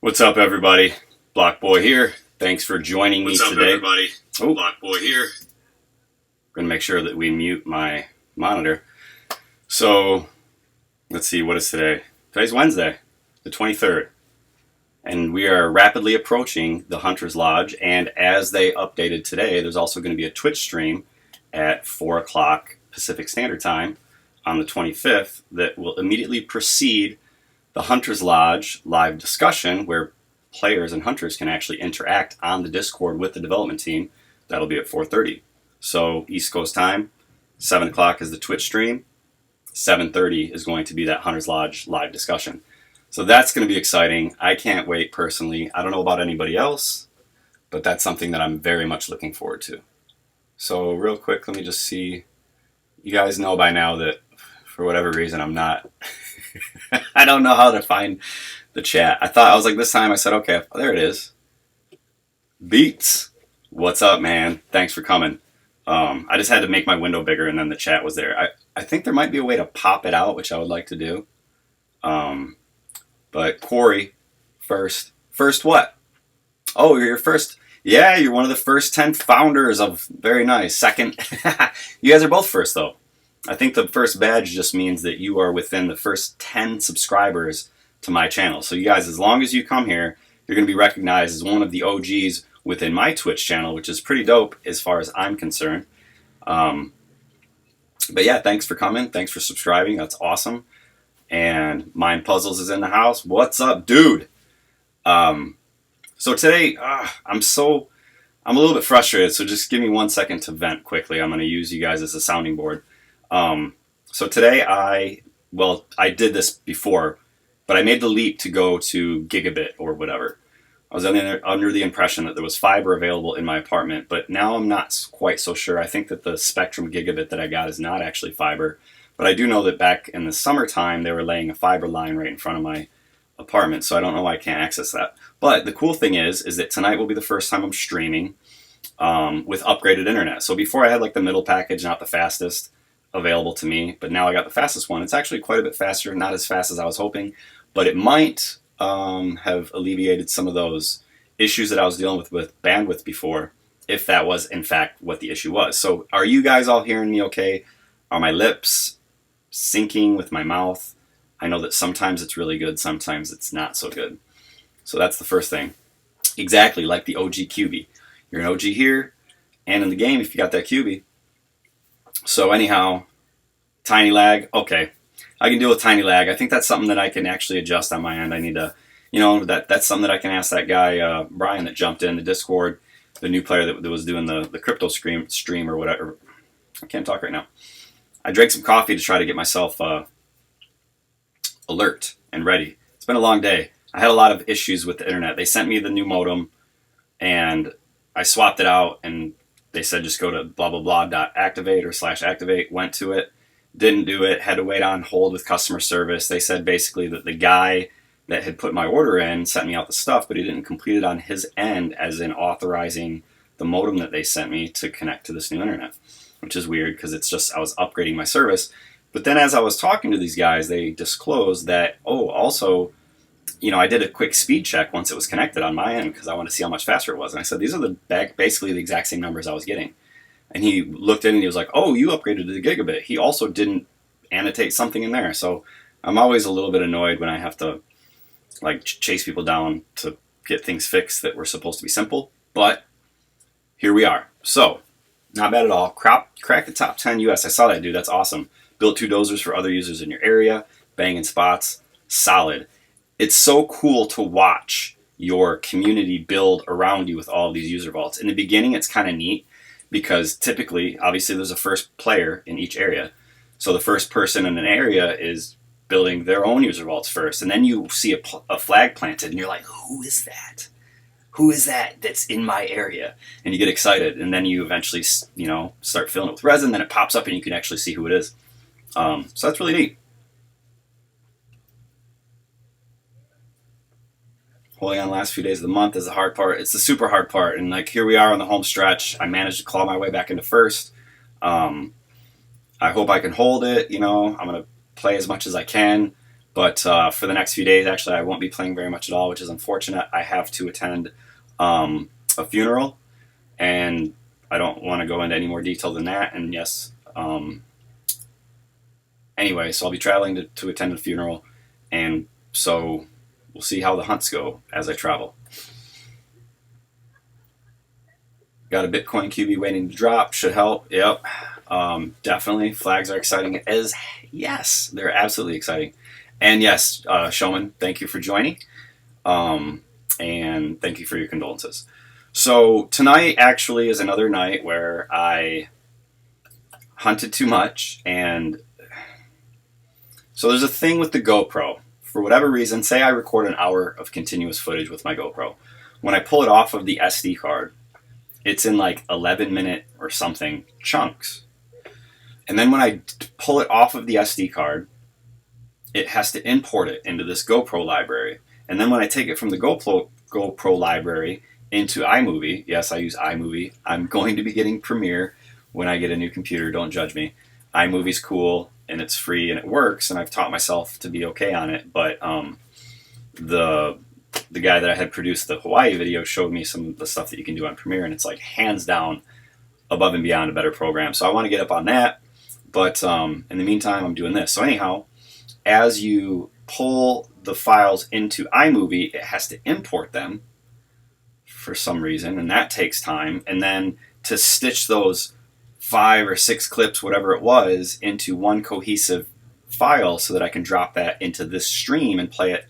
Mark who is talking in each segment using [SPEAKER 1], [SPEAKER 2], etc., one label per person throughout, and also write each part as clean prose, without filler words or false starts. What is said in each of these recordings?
[SPEAKER 1] What's up, everybody? Bloc Boi here. Thanks for joining me today.
[SPEAKER 2] What's up, everybody? Bloc Boi here.
[SPEAKER 1] I'm going to make sure that we mute my monitor. So, let's see, what is today? Today's Wednesday, the 23rd. And we are rapidly approaching the Hunter's Lodge. And as they updated today, there's also going to be a Twitch stream at 4 o'clock Pacific Standard Time on the 25th that will immediately precede the Hunter's Lodge live discussion where players and hunters can actually interact on the Discord with the development team. That'll be at 4:30. So East Coast time, 7 o'clock is the Twitch stream. 7:30 is going to be that Hunter's Lodge live discussion. So that's going to be exciting. I can't wait personally. I don't know about anybody else, but that's something that I'm very much looking forward to. So real quick, let me just see. You guys know by now that for whatever reason I'm not... I don't know how to find the chat. I was like, this time I said, okay, there it is. Beats. What's up, man? Thanks for coming. I just had to make my window bigger and then the chat was there. I think there might be a way to pop it out, which I would like to do. But Corey, first. First what? Oh, you're your first. Yeah, you're one of the first 10 founders of... Very nice. Second. You guys are both first, though. I think the first badge just means that you are within the first 10 subscribers to my channel. So you guys, as long as you come here, you're going to be recognized as one of the OGs within my Twitch channel, which is pretty dope as far as I'm concerned. But yeah, thanks for coming. Thanks for subscribing. That's awesome. And Mind Puzzles is in the house. What's up, dude? So today, I'm a little bit frustrated, so just give me 1 second to vent quickly. I'm going to use you guys as a sounding board. So today I did this before, but I made the leap to go to gigabit or whatever. I was under the impression that there was fiber available in my apartment, but now I'm not quite so sure. I think that the Spectrum gigabit that I got is not actually fiber, but I do know that back in the summertime they were laying a fiber line right in front of my apartment, so I don't know why I can't access that. But the cool thing is that tonight will be the first time I'm streaming with upgraded internet. So before I had like the middle package, not the fastest available to me, but now I got the fastest one. It's actually quite a bit faster, not as fast as I was hoping, but it might have alleviated some of those issues that I was dealing with bandwidth before, if that was in fact what the issue was. So are you guys all hearing me okay? Are my lips syncing with my mouth? I know that sometimes it's really good, sometimes it's not so good. So that's the first thing. Exactly like the OG QB. You're an OG here and in the game if you got that QB. So anyhow, tiny lag. Okay, I can deal with tiny lag. I think that's something that I can actually adjust on my end. I need to, that's something that I can ask that guy, Brian, that jumped in the Discord, the new player that was doing the crypto stream or whatever. I can't talk right now. I drank some coffee to try to get myself alert and ready. It's been a long day. I had a lot of issues with the internet. They sent me the new modem, and I swapped it out, and they said just go to blah blah blah.activate or /activate. Went to it, didn't do it, had to wait on hold with customer service. They said basically that the guy that had put my order in sent me out the stuff, but he didn't complete it on his end, as in authorizing the modem that they sent me to connect to this new internet, which is weird because it's just I was upgrading my service. But then as I was talking to these guys, they disclosed that, also, I did a quick speed check once it was connected on my end because I wanted to see how much faster it was. And I said, these are basically the exact same numbers I was getting. And he looked in and he was like, oh, you upgraded to the gigabit. He also didn't annotate something in there. So I'm always a little bit annoyed when I have to chase people down to get things fixed that were supposed to be simple. But here we are. So not bad at all. Crack the top 10 US. I saw that, dude. That's awesome. Built 2 dozers for other users in your area. Banging spots. Solid. It's so cool to watch your community build around you with all of these user vaults. In the beginning, it's kind of neat because typically, obviously, there's a first player in each area. So the first person in an area is building their own user vaults first. And then you see a flag planted and you're like, who is that? Who is that that's in my area? And you get excited. And then you eventually, start filling it with resin. Then it pops up and you can actually see who it is. So that's really neat. Holding on the last few days of the month is the hard part. It's the super hard part. And here we are on the home stretch. I managed to claw my way back into first. I hope I can hold it. I'm going to play as much as I can. But for the next few days, actually, I won't be playing very much at all, which is unfortunate. I have to attend a funeral, and I don't want to go into any more detail than that. And yes, anyway, so I'll be traveling to attend a funeral, and so we'll see how the hunts go as I travel. Got a Bitcoin QB waiting to drop. Should help. Yep. Definitely. Flags are exciting as yes, they're absolutely exciting. And yes, Showman, thank you for joining. And thank you for your condolences. So tonight actually is another night where I hunted too much. And so there's a thing with the GoPro. For whatever reason, say I record an hour of continuous footage with my GoPro. When I pull it off of the SD card, it's in like 11-minute or something chunks. And then when I pull it off of the SD card, it has to import it into this GoPro library. And then when I take it from the GoPro library into iMovie, yes, I use iMovie. I'm going to be getting Premiere when I get a new computer. Don't judge me. iMovie's cool, and it's free, and it works, and I've taught myself to be okay on it. But the guy that I had produced the Hawaii video showed me some of the stuff that you can do on Premiere, and it's like hands down above and beyond a better program. So I want to get up on that, but in the meantime, I'm doing this. So anyhow, as you pull the files into iMovie, it has to import them for some reason, and that takes time. And then to stitch those 5 or 6 clips, whatever it was, into one cohesive file so that I can drop that into this stream and play it,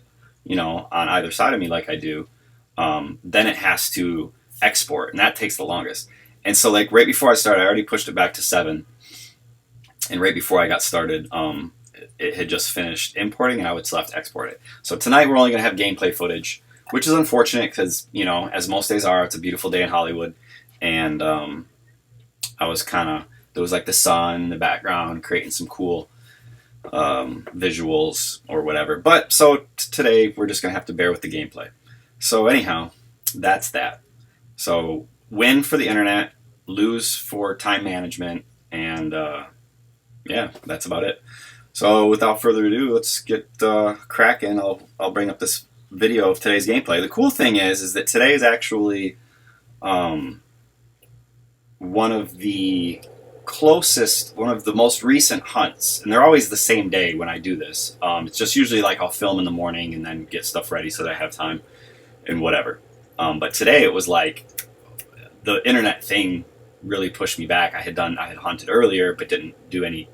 [SPEAKER 1] on either side of me like I do, then it has to export, and that takes the longest. And so like right before I started, I already pushed it back to 7, and right before I got started, it had just finished importing, and I was left to export it. So tonight we're only going to have gameplay footage, which is unfortunate because, as most days are, it's a beautiful day in Hollywood, and I was there was like the sun in the background creating some cool visuals or whatever. But so today we're just going to have to bear with the gameplay. So anyhow, that's that. So win for the internet, lose for time management, and yeah, that's about it. So without further ado, let's get cracking. I'll bring up this video of today's gameplay. The cool thing is that today is actually one of the most recent hunts, and they're always the same day when I do this. It's just usually like I'll film in the morning and then get stuff ready so that I have time and whatever. But today it was like the internet thing really pushed me back. I had hunted earlier, but didn't do any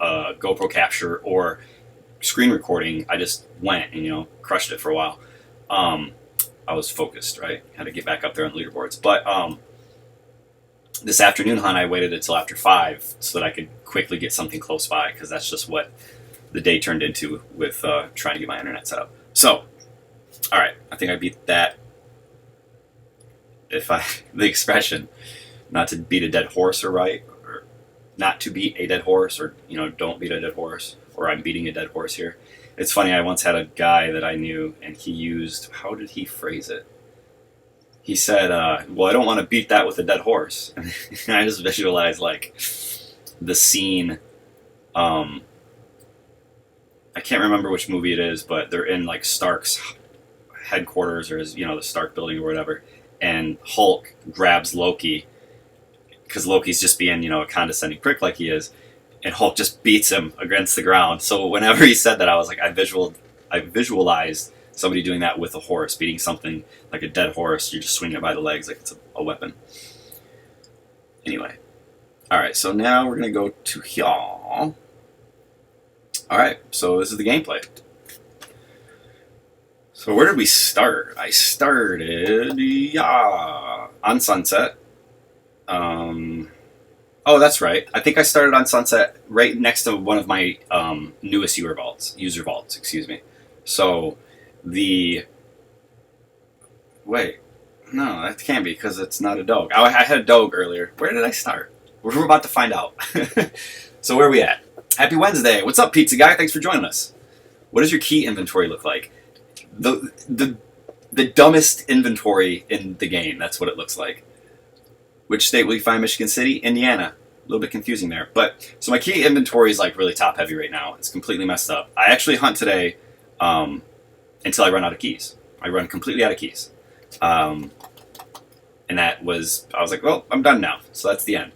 [SPEAKER 1] GoPro capture or screen recording. I just went and crushed it for a while. I was focused, right? Had to get back up there on the leaderboards. But this afternoon hunt, I waited until after 5 so that I could quickly get something close by, because that's just what the day turned into with trying to get my internet set up. So, all right, I think I beat that. The expression, not to beat a dead horse, or not to beat a dead horse, or don't beat a dead horse, or I'm beating a dead horse here. It's funny, I once had a guy that I knew, and he used, how did he phrase it? He said, well, I don't want to beat that with a dead horse. And I just visualized like the scene. I can't remember which movie it is, but they're in like Stark's headquarters, or the Stark building or whatever, and Hulk grabs Loki because Loki's just being a condescending prick like he is, and Hulk just beats him against the ground. So whenever he said that, I was like, I visualized somebody doing that with a horse, beating something like a dead horse. You're just swinging it by the legs like it's a weapon. Anyway. Alright, so now we're going to go to here. Alright, so this is the gameplay. So where did we start? I started on Sunset. Oh, that's right. I think I started on Sunset right next to one of my newest user vaults, excuse me. So wait, no, that can't be, because it's not a dog. I had a dog earlier. Where did I start? We're about to find out. So where are we at? Happy Wednesday. What's up, pizza guy? Thanks for joining us. What does your key inventory look like? The dumbest inventory in the game. That's what it looks like. Which state will you find Michigan City? Indiana. little bit confusing there. But so my key inventory is like really top heavy right now. It's completely messed up. I actually hunt today until I run out of keys. I run completely out of keys. And I was like, well, I'm done now. So that's the end.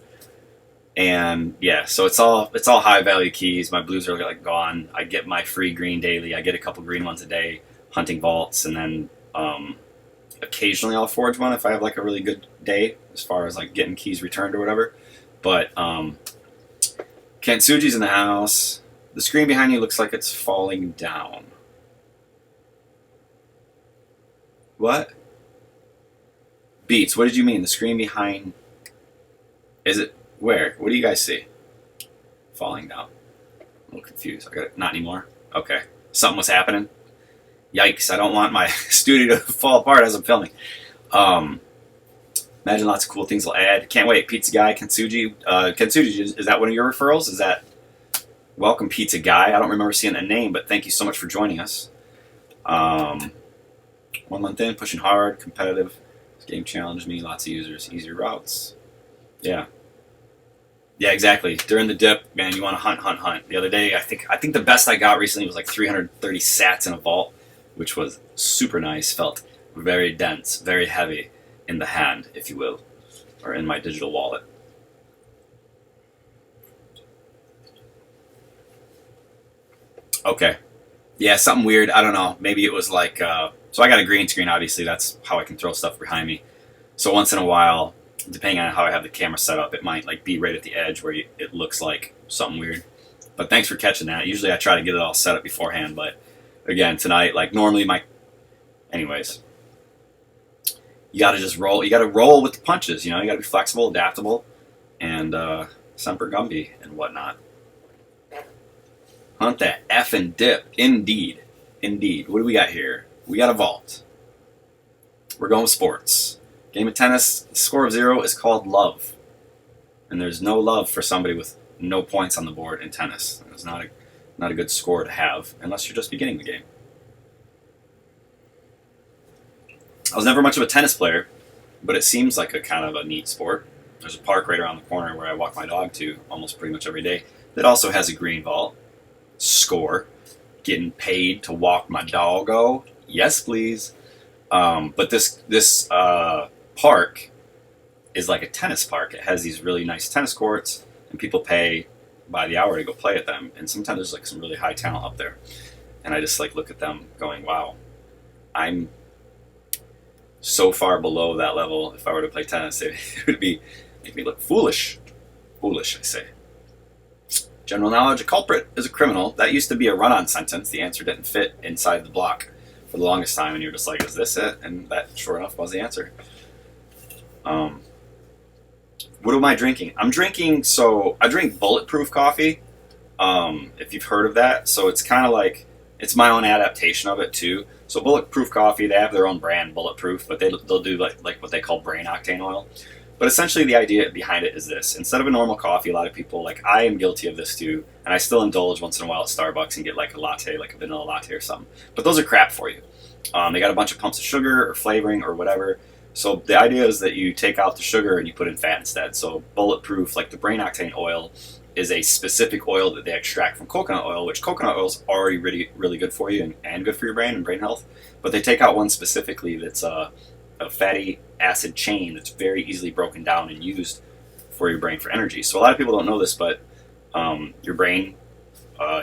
[SPEAKER 1] And yeah, so it's all high value keys. My blues are like gone. I get my free green daily. I get a couple green ones a day, hunting vaults, and then occasionally I'll forge one if I have like a really good day as far as like getting keys returned or whatever. But Kentsuji's in the house. The screen behind you looks like it's falling down. What? Beats, what did you mean? The screen behind... Is it... Where? What do you guys see? Falling down. I'm a little confused. I got it. Not anymore? Okay. Something was happening. Yikes, I don't want my studio to fall apart as I'm filming. Imagine lots of cool things will add. Can't wait. Pizza Guy, Kentsuji. Kentsuji, is that one of your referrals? Is that... Welcome, Pizza Guy. I don't remember seeing that name, but thank you so much for joining us. 1 month in, pushing hard, competitive. This game challenged me. Lots of users. Easier routes. Yeah. Yeah, exactly. During the dip, man, you want to hunt. The other day, I think the best I got recently was like 330 sats in a vault, which was super nice. Felt very dense, very heavy in the hand, if you will, or in my digital wallet. Okay. Yeah, something weird. I don't know. Maybe it was like... so I got a green screen, obviously. That's how I can throw stuff behind me. So once in a while... Depending on how I have the camera set up, it might like be right at the edge where it looks like something weird. But thanks for catching that. Usually I try to get it all set up beforehand, but again, tonight, like normally anyways, you got to just roll. You got to roll with the punches, you know. You got to be flexible, adaptable, and semper gumby and whatnot. Hunt that effing dip. Indeed. What do we got here? We got a vault. We're going with sports. Game of tennis, the score of 0 is called love. And there's no love for somebody with no points on the board in tennis. It's not a good score to have unless you're just beginning the game. I was never much of a tennis player, but it seems like a kind of a neat sport. There's a park right around the corner where I walk my dog to almost pretty much every day that also has a green vault. Score. Getting paid to walk my doggo. Yes, please. But this park is like a tennis park. It has these really nice tennis courts, and people pay by the hour to go play at them. And sometimes there's like some really high talent up there, and I just like look at them going, "Wow, I'm so far below that level. If I were to play tennis, it would make me look foolish. Foolish, I say." General knowledge: a culprit is a criminal. That used to be a run-on sentence. The answer didn't fit inside the block for the longest time, and you're just like, "Is this it?" And that, sure enough, was the answer. What am I drinking? I drink bulletproof coffee, if you've heard of that. So it's kind of like, it's my own adaptation of it too. So bulletproof coffee, they have their own brand, Bulletproof, but they'll do like what they call brain octane oil. But essentially the idea behind it is this. Instead of a normal coffee, a lot of people, like I am guilty of this too, and I still indulge once in a while at Starbucks and get like a latte, like a vanilla latte or something. But those are crap for you. They got a bunch of pumps of sugar or flavoring or whatever. So the idea is that you take out the sugar and you put in fat instead. So Bulletproof, like the brain octane oil, is a specific oil that they extract from coconut oil, which coconut oil is already really, really good for you and good for your brain and brain health. But they take out one specifically that's a fatty acid chain that's very easily broken down and used for your brain for energy. So a lot of people don't know this, but your brain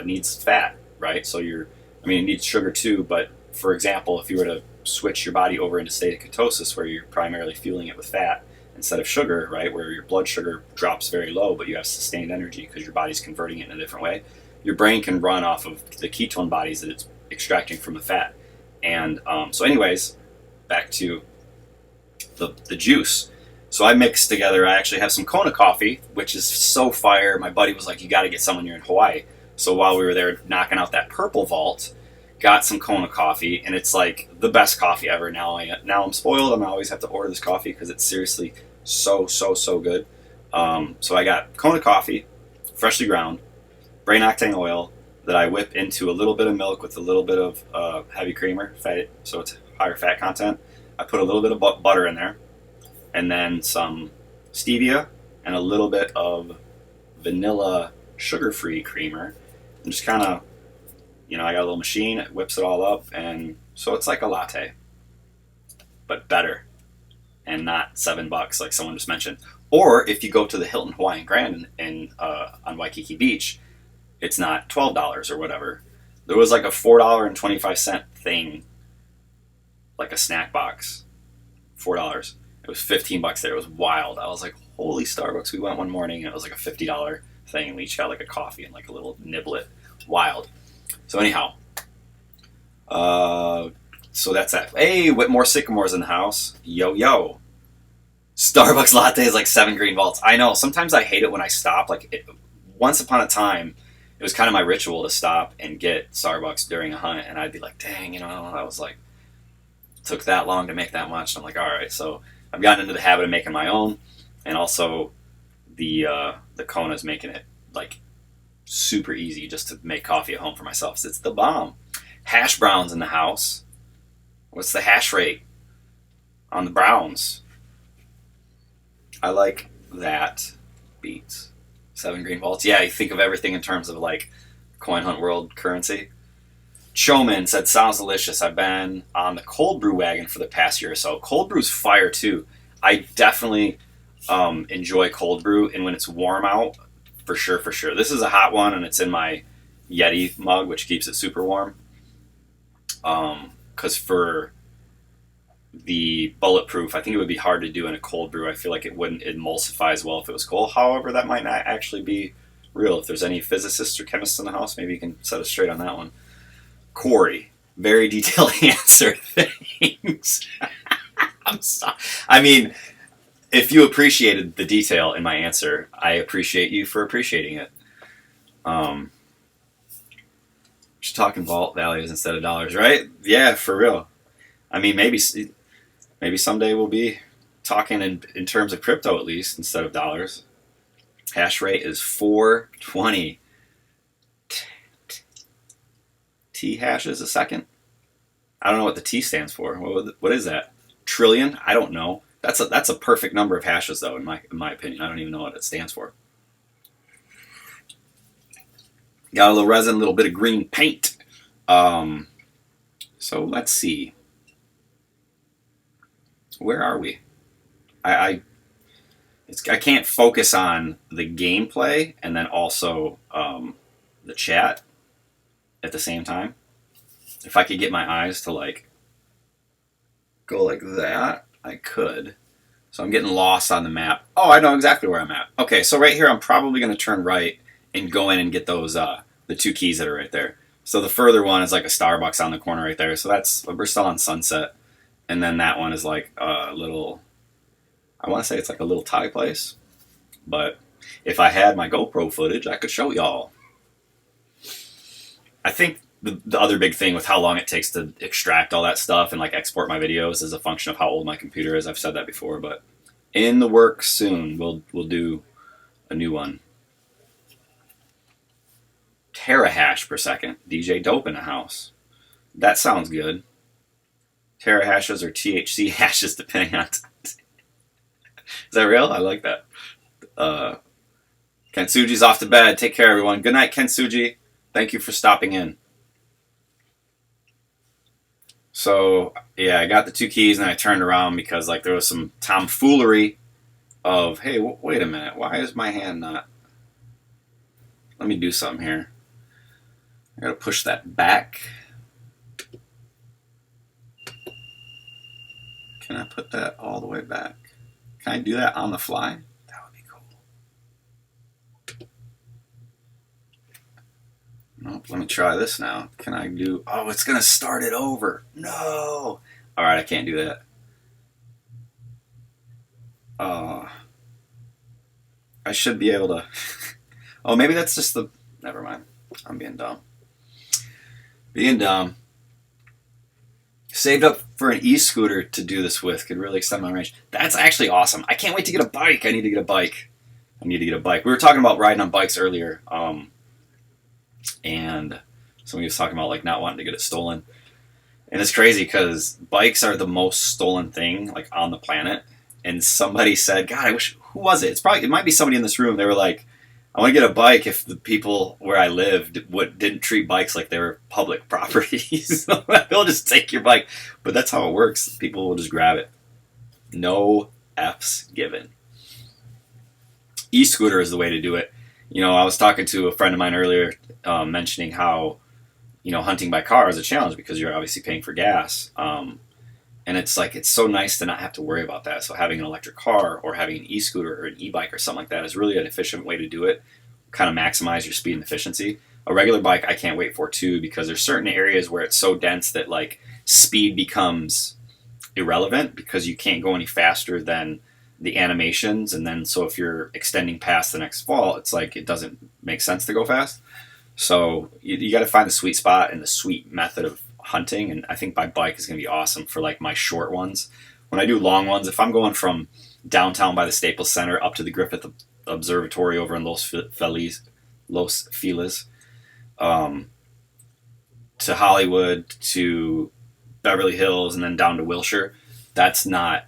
[SPEAKER 1] needs fat, right? So it needs sugar too, but for example, if you were to switch your body over into a state of ketosis where you're primarily fueling it with fat instead of sugar, right, where your blood sugar drops very low but you have sustained energy because your body's converting it in a different way, your brain can run off of the ketone bodies that it's extracting from the fat. And so anyways, back to the juice. So I mixed together, I actually have some Kona coffee, which is so fire. My buddy was like, you got to get some when you're in Hawaii. So while we were there knocking out that purple vault, got some Kona coffee, and it's like the best coffee ever. Now I'm spoiled. I'm always have to order this coffee because it's seriously so good. So I got Kona coffee, freshly ground, brain octane oil that I whip into a little bit of milk with a little bit of heavy creamer, fat, so it's higher fat content. I put a little bit of butter in there, and then some stevia and a little bit of vanilla sugar-free creamer. And just kind of, I got a little machine, it whips it all up, and so it's like a latte, but better, and not $7 like someone just mentioned. Or if you go to the Hilton Hawaiian Grand on Waikiki Beach, it's not $12 or whatever. There was like a $4.25 thing, like a snack box, $4. It was $15 there. It was wild. I was like, holy Starbucks. We went one morning and it was like a $50 thing, and we each got like a coffee and like a little niblet. Wild. So anyhow, so that's that. Hey, Whitmore Sycamore's in the house. Yo. Starbucks latte is like 7 green vaults. I know. Sometimes I hate it when I stop. Once upon a time, it was kind of my ritual to stop and get Starbucks during a hunt, and I'd be like, dang, I was like, took that long to make that much. And I'm like, all right. So I've gotten into the habit of making my own, and also the Kona's making it like super easy just to make coffee at home for myself. So it's the bomb. Hash browns in the house. What's the hash rate on the browns? I like that beats 7 green vaults. Yeah, you think of everything in terms of like coin hunt world currency. Choman said, sounds delicious. I've been on the cold brew wagon for the past year or so. Cold brew's fire too. I definitely enjoy cold brew, and when it's warm out, for sure. This is a hot one, and it's in my Yeti mug, which keeps it super warm. Because for the bulletproof, I think it would be hard to do in a cold brew. I feel like it wouldn't emulsify as well if it was cold. However, that might not actually be real. If there's any physicists or chemists in the house, maybe you can set us straight on that one. Corey, very detailed answer. Thanks. I'm sorry. I mean, if you appreciated the detail in my answer, I appreciate you for appreciating it. Just talking vault values instead of dollars, right? Yeah, for real. I mean, maybe someday we'll be talking in terms of crypto at least instead of dollars. Hash rate is 420 T hashes a second. I don't know what the T stands for. What is that? Trillion? I don't know. That's a perfect number of hashes, though, in my opinion. I don't even know what it stands for. Got a little resin, a little bit of green paint. So let's see. Where are we? I can't focus on the gameplay and then also the chat at the same time. If I could get my eyes to like go like that, I could. So I'm getting lost on the map. Oh, I know exactly where I'm at. Okay, so right here I'm probably going to turn right and go in and get those the 2 keys that are right there. So the further one is like a Starbucks on the corner right there. So we're still on Sunset. And then that one is like a little, I want to say it's like a little Thai place. But if I had my GoPro footage, I could show y'all. I think the other big thing with how long it takes to extract all that stuff and like export my videos is a function of how old my computer is. I've said that before, but in the works soon, we'll do a new one. Terahash per second. DJ Dope in the house. That sounds good. Terahashes or THC hashes, depending on. Is that real? I like that. Kensuji's off to bed. Take care, everyone. Good night, Kensuji. Thank you for stopping in. So, yeah, I got the 2 keys and I turned around because like there was some tomfoolery of, hey, wait a minute. Why is my hand not... Let me do something here. I gotta push that back. Can I put that all the way back? Can I do that on the fly? That would be cool. Nope, let me try this now. Can I do... Oh, it's going to start it over. No! Alright, I can't do that. I should be able to... Oh, maybe that's just the... Never mind. I'm being dumb. Saved up for an e-scooter to do this with. Could really extend my range. That's actually awesome. I can't wait to get a bike. I need to get a bike. We were talking about riding on bikes earlier. And somebody was talking about like not wanting to get it stolen. And it's crazy because bikes are the most stolen thing like on the planet. And somebody said, God, I wish... Who was it? It might be somebody in this room. They were like, I want to get a bike if the people where I lived didn't treat bikes like they were public properties. They'll just take your bike. But that's how it works. People will just grab it. No F's given. E-scooter is the way to do it. I was talking to a friend of mine earlier mentioning how, hunting by car is a challenge because you're obviously paying for gas. And it's like, it's so nice to not have to worry about that. So having an electric car or having an e-scooter or an e-bike or something like that is really an efficient way to do it. Kind of maximize your speed and efficiency. A regular bike I can't wait for too, because there's certain areas where it's so dense that like speed becomes irrelevant because you can't go any faster than the animations. And then so if you're extending past the next fall, it's like it doesn't make sense to go fast. So you got to find the sweet spot and the sweet method of hunting, and I think my bike is going to be awesome for like my short ones. When I do long ones, if I'm going from downtown by the Staples Center up to the Griffith Observatory over in Los Feliz, to Hollywood, to Beverly Hills, and then down to Wilshire, that's not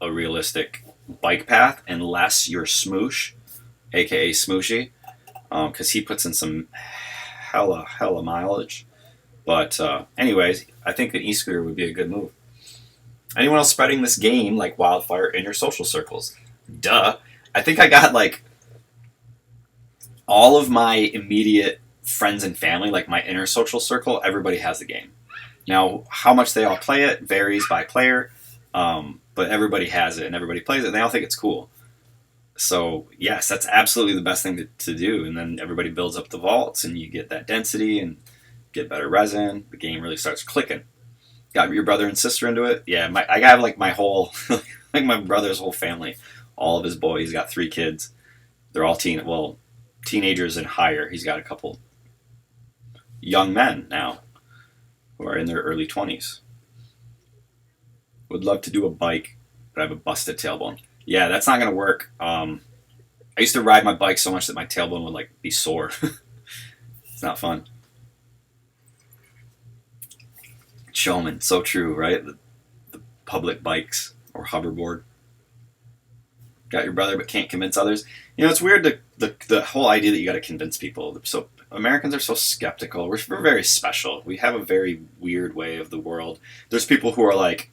[SPEAKER 1] a realistic bike path unless you're Smoosh, aka Smooshy, because he puts in some hella mileage. But anyways, I think an e-scooter would be a good move. Anyone else spreading this game like wildfire in your social circles? Duh. I think I got like all of my immediate friends and family, like my inner social circle, everybody has the game. Now, how much they all play it varies by player, but everybody has it and everybody plays it and they all think it's cool. So, yes, that's absolutely the best thing to do. And then everybody builds up the vaults and you get that density and get better resin. The game really starts clicking. Got your brother and sister into it? Yeah, I have like my whole, like my brother's whole family, all of his boys. He's got 3 kids. They're all teenagers and higher. He's got a couple young men now who are in their early 20s. Would love to do a bike, but I have a busted tailbone. Yeah, that's not going to work. I used to ride my bike so much that my tailbone would like be sore. It's not fun. Showman, so true, right? The public bikes or hoverboard. Got your brother but can't convince others. It's weird, the whole idea that you got to convince people. So Americans are so skeptical. We're very special. We have a very weird way of the world. There's people who are like,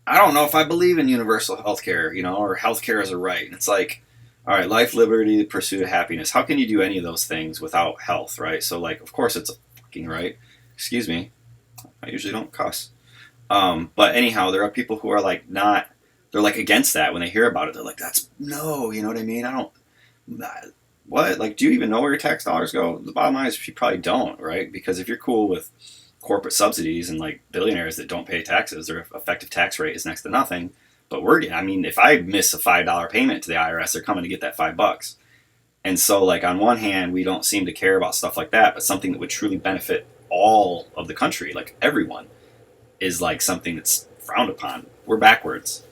[SPEAKER 1] I don't know if I believe in universal healthcare, or healthcare is a right. And it's like, all right, life, liberty, the pursuit of happiness. How can you do any of those things without health, right? So like, of course it's a fucking right. Excuse me. I usually don't cuss. But anyhow, there are people who are like they're like against that when they hear about it. They're like, that's no, you know what I mean? What? Like, do you even know where your tax dollars go? The bottom line is you probably don't, right? Because if you're cool with corporate subsidies and like billionaires that don't pay taxes, their effective tax rate is next to nothing. But if I miss a $5 payment to the IRS, they're coming to get that $5. And so like on one hand, we don't seem to care about stuff like that, but something that would truly benefit all of the country, like everyone, is like something that's frowned upon. We're backwards.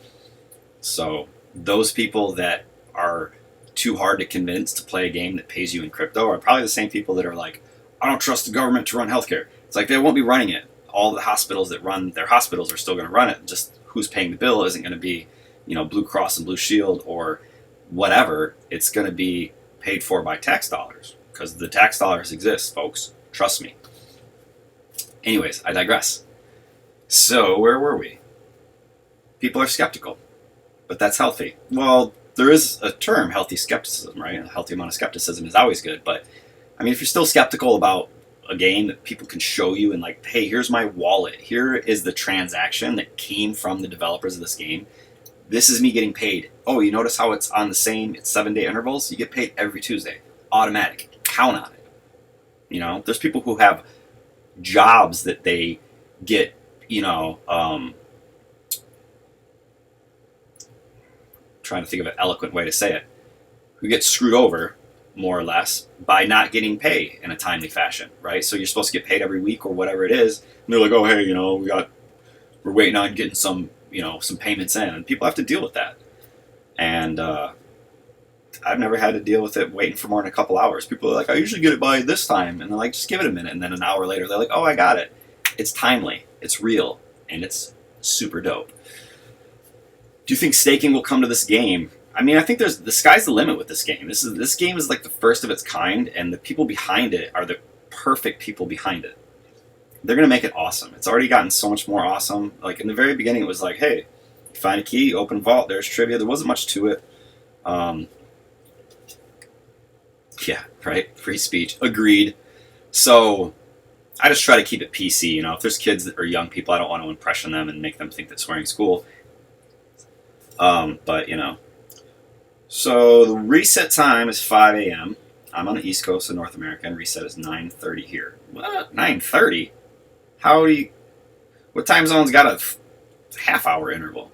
[SPEAKER 1] So those people that are too hard to convince to play a game that pays you in crypto are probably the same people that are like, I don't trust the government to run healthcare. It's like they won't be running it. All the hospitals that run their hospitals are still going to run it. Just who's paying the bill isn't going to be, Blue Cross and Blue Shield or whatever. It's going to be paid for by tax dollars because the tax dollars exist, folks. Trust me. Anyways, I digress. So where were we? People are skeptical, but that's healthy. Well, there is a term, healthy skepticism, right? A healthy amount of skepticism is always good. But if you're still skeptical about a game that people can show you and like, hey, here's my wallet. Here is the transaction that came from the developers of this game. This is me getting paid. Oh, you notice how it's on the same 7-day intervals? You get paid every Tuesday. Automatic. Count on it. There's people who have jobs that they get, trying to think of an eloquent way to say it, who get screwed over, more or less, by not getting paid in a timely fashion, right? So you're supposed to get paid every week or whatever it is, and they're like, oh, hey, we're waiting on getting some payments in, and people have to deal with that. And I've never had to deal with it waiting for more than a couple hours. People are like, I usually get it by this time, and they're like, just give it a minute, and then an hour later, they're like, oh, I got it. It's timely, it's real, and it's super dope. Do you think staking will come to this game? I mean, I think the sky's the limit with this game. This game is like the first of its kind, and the people behind it are the perfect people behind it. They're gonna make it awesome. It's already gotten so much more awesome. Like in the very beginning, it was like, hey, you find a key, open vault. There's trivia. There wasn't much to it. Yeah, right. Free speech. Agreed. So I just try to keep it PC. You know, if there's kids or young people, I don't want to impression them and make them think that swearing's cool. But you know, so the reset time is 5 a.m. I'm on the East Coast of North America, and reset is 9:30 here. What? 9:30? How do you? What time zone's got a half-hour interval?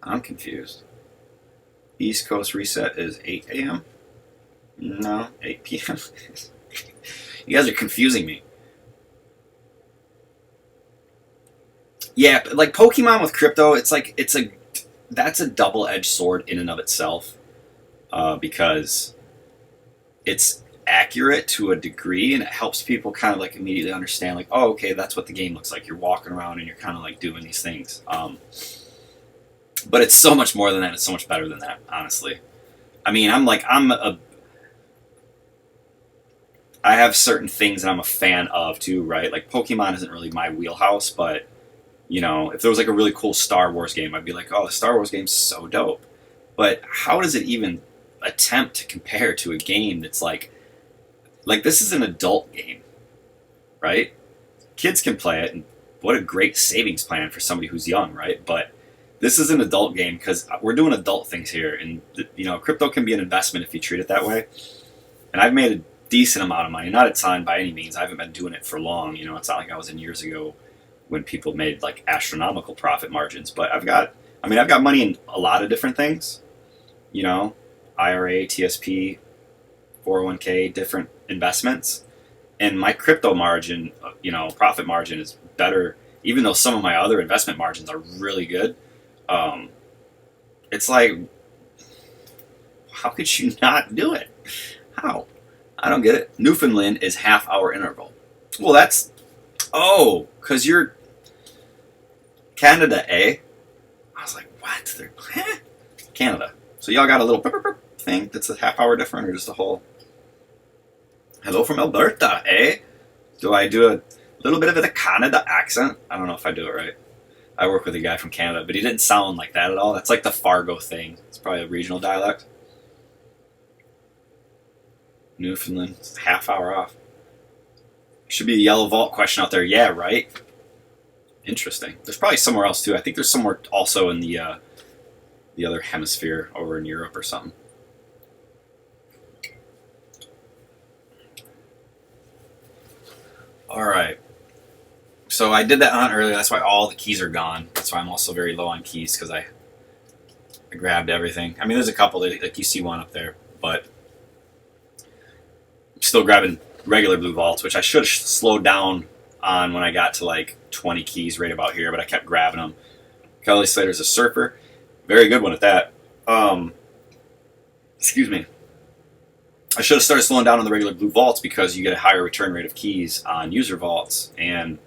[SPEAKER 1] I'm confused. East Coast reset is 8 a.m. No, 8 p.m. You guys are confusing me. Yeah, like Pokemon with crypto, that's a double-edged sword in and of itself, because it's accurate to a degree, and it helps people kind of like immediately understand, like, oh, okay, that's what the game looks like. You're walking around and you're kind of like doing these things. But it's so much more than that. It's so much better than that, honestly. I mean, I have certain things that I'm a fan of too, right? Like Pokemon isn't really my wheelhouse, but you know, if there was like a really cool Star Wars game, I'd be like, oh, the Star Wars game's so dope. But how does it even attempt to compare to a game that's like this is an adult game, right? Kids can play it, and what a great savings plan for somebody who's young, right? But this is an adult game because we're doing adult things here, and you know, crypto can be an investment if you treat it that way. And I've made a decent amount of money, not a ton by any means. I haven't been doing it for long. You know, it's not like I was in years ago when people made like astronomical profit margins. But I've got money in a lot of different things. You know, IRA, TSP, 401k, different investments, and my crypto margin, you know, profit margin is better. Even though some of my other investment margins are really good. It's like, how could you not do it? How? I don't get it. Newfoundland is half-hour interval. Well, that's... Oh, because you're... Canada, eh? I was like, what? They're... Canada. So y'all got a little thing that's a half-hour different, or just a whole... Hello from Alberta, eh? Do I do a little bit of a Canada accent? I don't know if I do it right. I work with a guy from Canada, but he didn't sound like that at all. That's like the Fargo thing. It's probably a regional dialect. Newfoundland, it's a half hour off. Should be a yellow vault question out there. Yeah, right? Interesting. There's probably somewhere else too. I think there's somewhere also in the other hemisphere over in Europe or something. All right. So I did that hunt earlier. That's why all the keys are gone. That's why I'm also very low on keys, because I grabbed everything. I mean, there's a couple that, like you see one up there, but I'm still grabbing regular blue vaults, which I should have slowed down on when I got to like 20 keys right about here, but I kept grabbing them. Kelly Slater's a surfer. Very good one at that. Excuse me. I should have started slowing down on the regular blue vaults because you get a higher return rate of keys on user vaults, and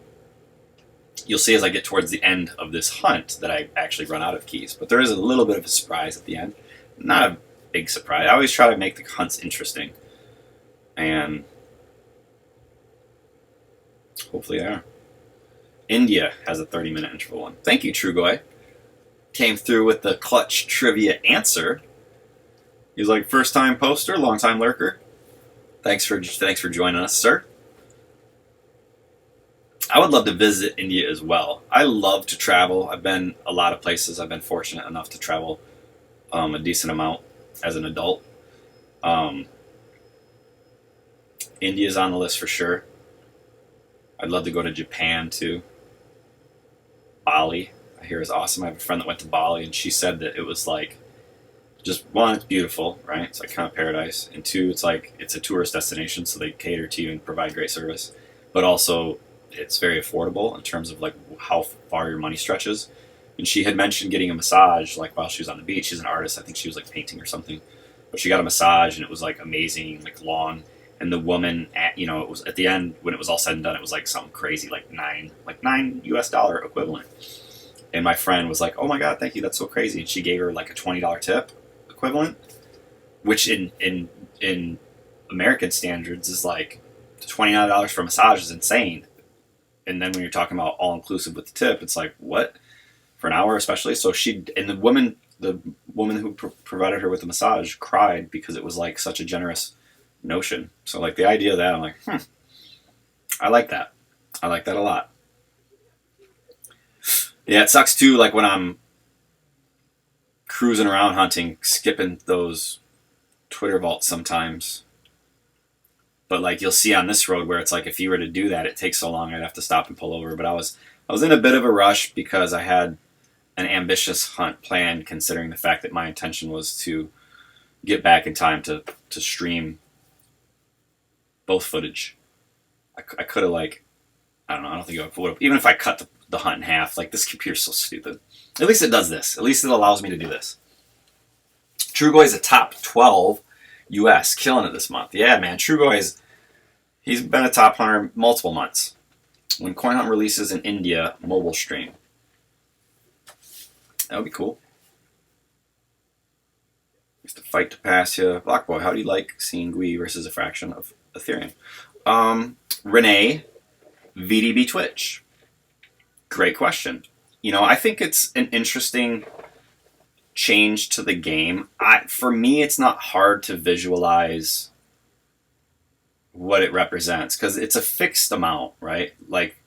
[SPEAKER 1] you'll see as I get towards the end of this hunt that I actually run out of keys. But there is a little bit of a surprise at the end. Not a big surprise. I always try to make the hunts interesting. And hopefully they are. India has a 30-minute interval one. Thank you, Trugoy. Came through with the clutch trivia answer. He's like, first-time poster, long-time lurker. Thanks for joining us, sir. I would love to visit India as well. I love to travel. I've been a lot of places. I've been fortunate enough to travel a decent amount as an adult. India's on the list for sure. I'd love to go to Japan too. Bali, I hear, is awesome. I have a friend that went to Bali, and she said that it was like, just one, it's beautiful, right? It's like kind of paradise. And two, it's like, it's a tourist destination, so they cater to you and provide great service. But also, it's very affordable in terms of like how far your money stretches. And she had mentioned getting a massage like while she was on the beach. She's an artist. I think she was like painting or something. But she got a massage, and it was like amazing, like long. And the woman, it was at the end when it was all said and done, it was like something crazy, like $9 US equivalent. And my friend was like, "Oh my god, thank you, that's so crazy." And she gave her like a $20 tip equivalent, which in American standards is like $29 for a massage is insane. And then when you're talking about all inclusive with the tip, it's like, what, for an hour especially? So she, and the woman who provided her with the massage cried because it was like such a generous notion. So like the idea of that, I'm like, I like that. I like that a lot. Yeah, it sucks too, like when I'm cruising around hunting, skipping those Twitter vaults sometimes. But like you'll see on this road where it's like if you were to do that, it takes so long I'd have to stop and pull over. But I was in a bit of a rush because I had an ambitious hunt planned, considering the fact that my intention was to get back in time to stream both footage. I could have like, I don't know, I don't think I would have, even if I cut the hunt in half, like this computer's so stupid. At least it does this. At least it allows me to do this. Trugoy is a top 12 US, killing it this month. Yeah, man, he's been a top hunter multiple months. When Coin Hunt releases in India, mobile stream. That would be cool. Just to fight to pass you. Bloc Boi, how do you like seeing GUI versus a fraction of Ethereum? Renee, VDB Twitch. Great question. You know, I think it's an interesting change to the game. For me, it's not hard to visualize what it represents because it's a fixed amount, right? Like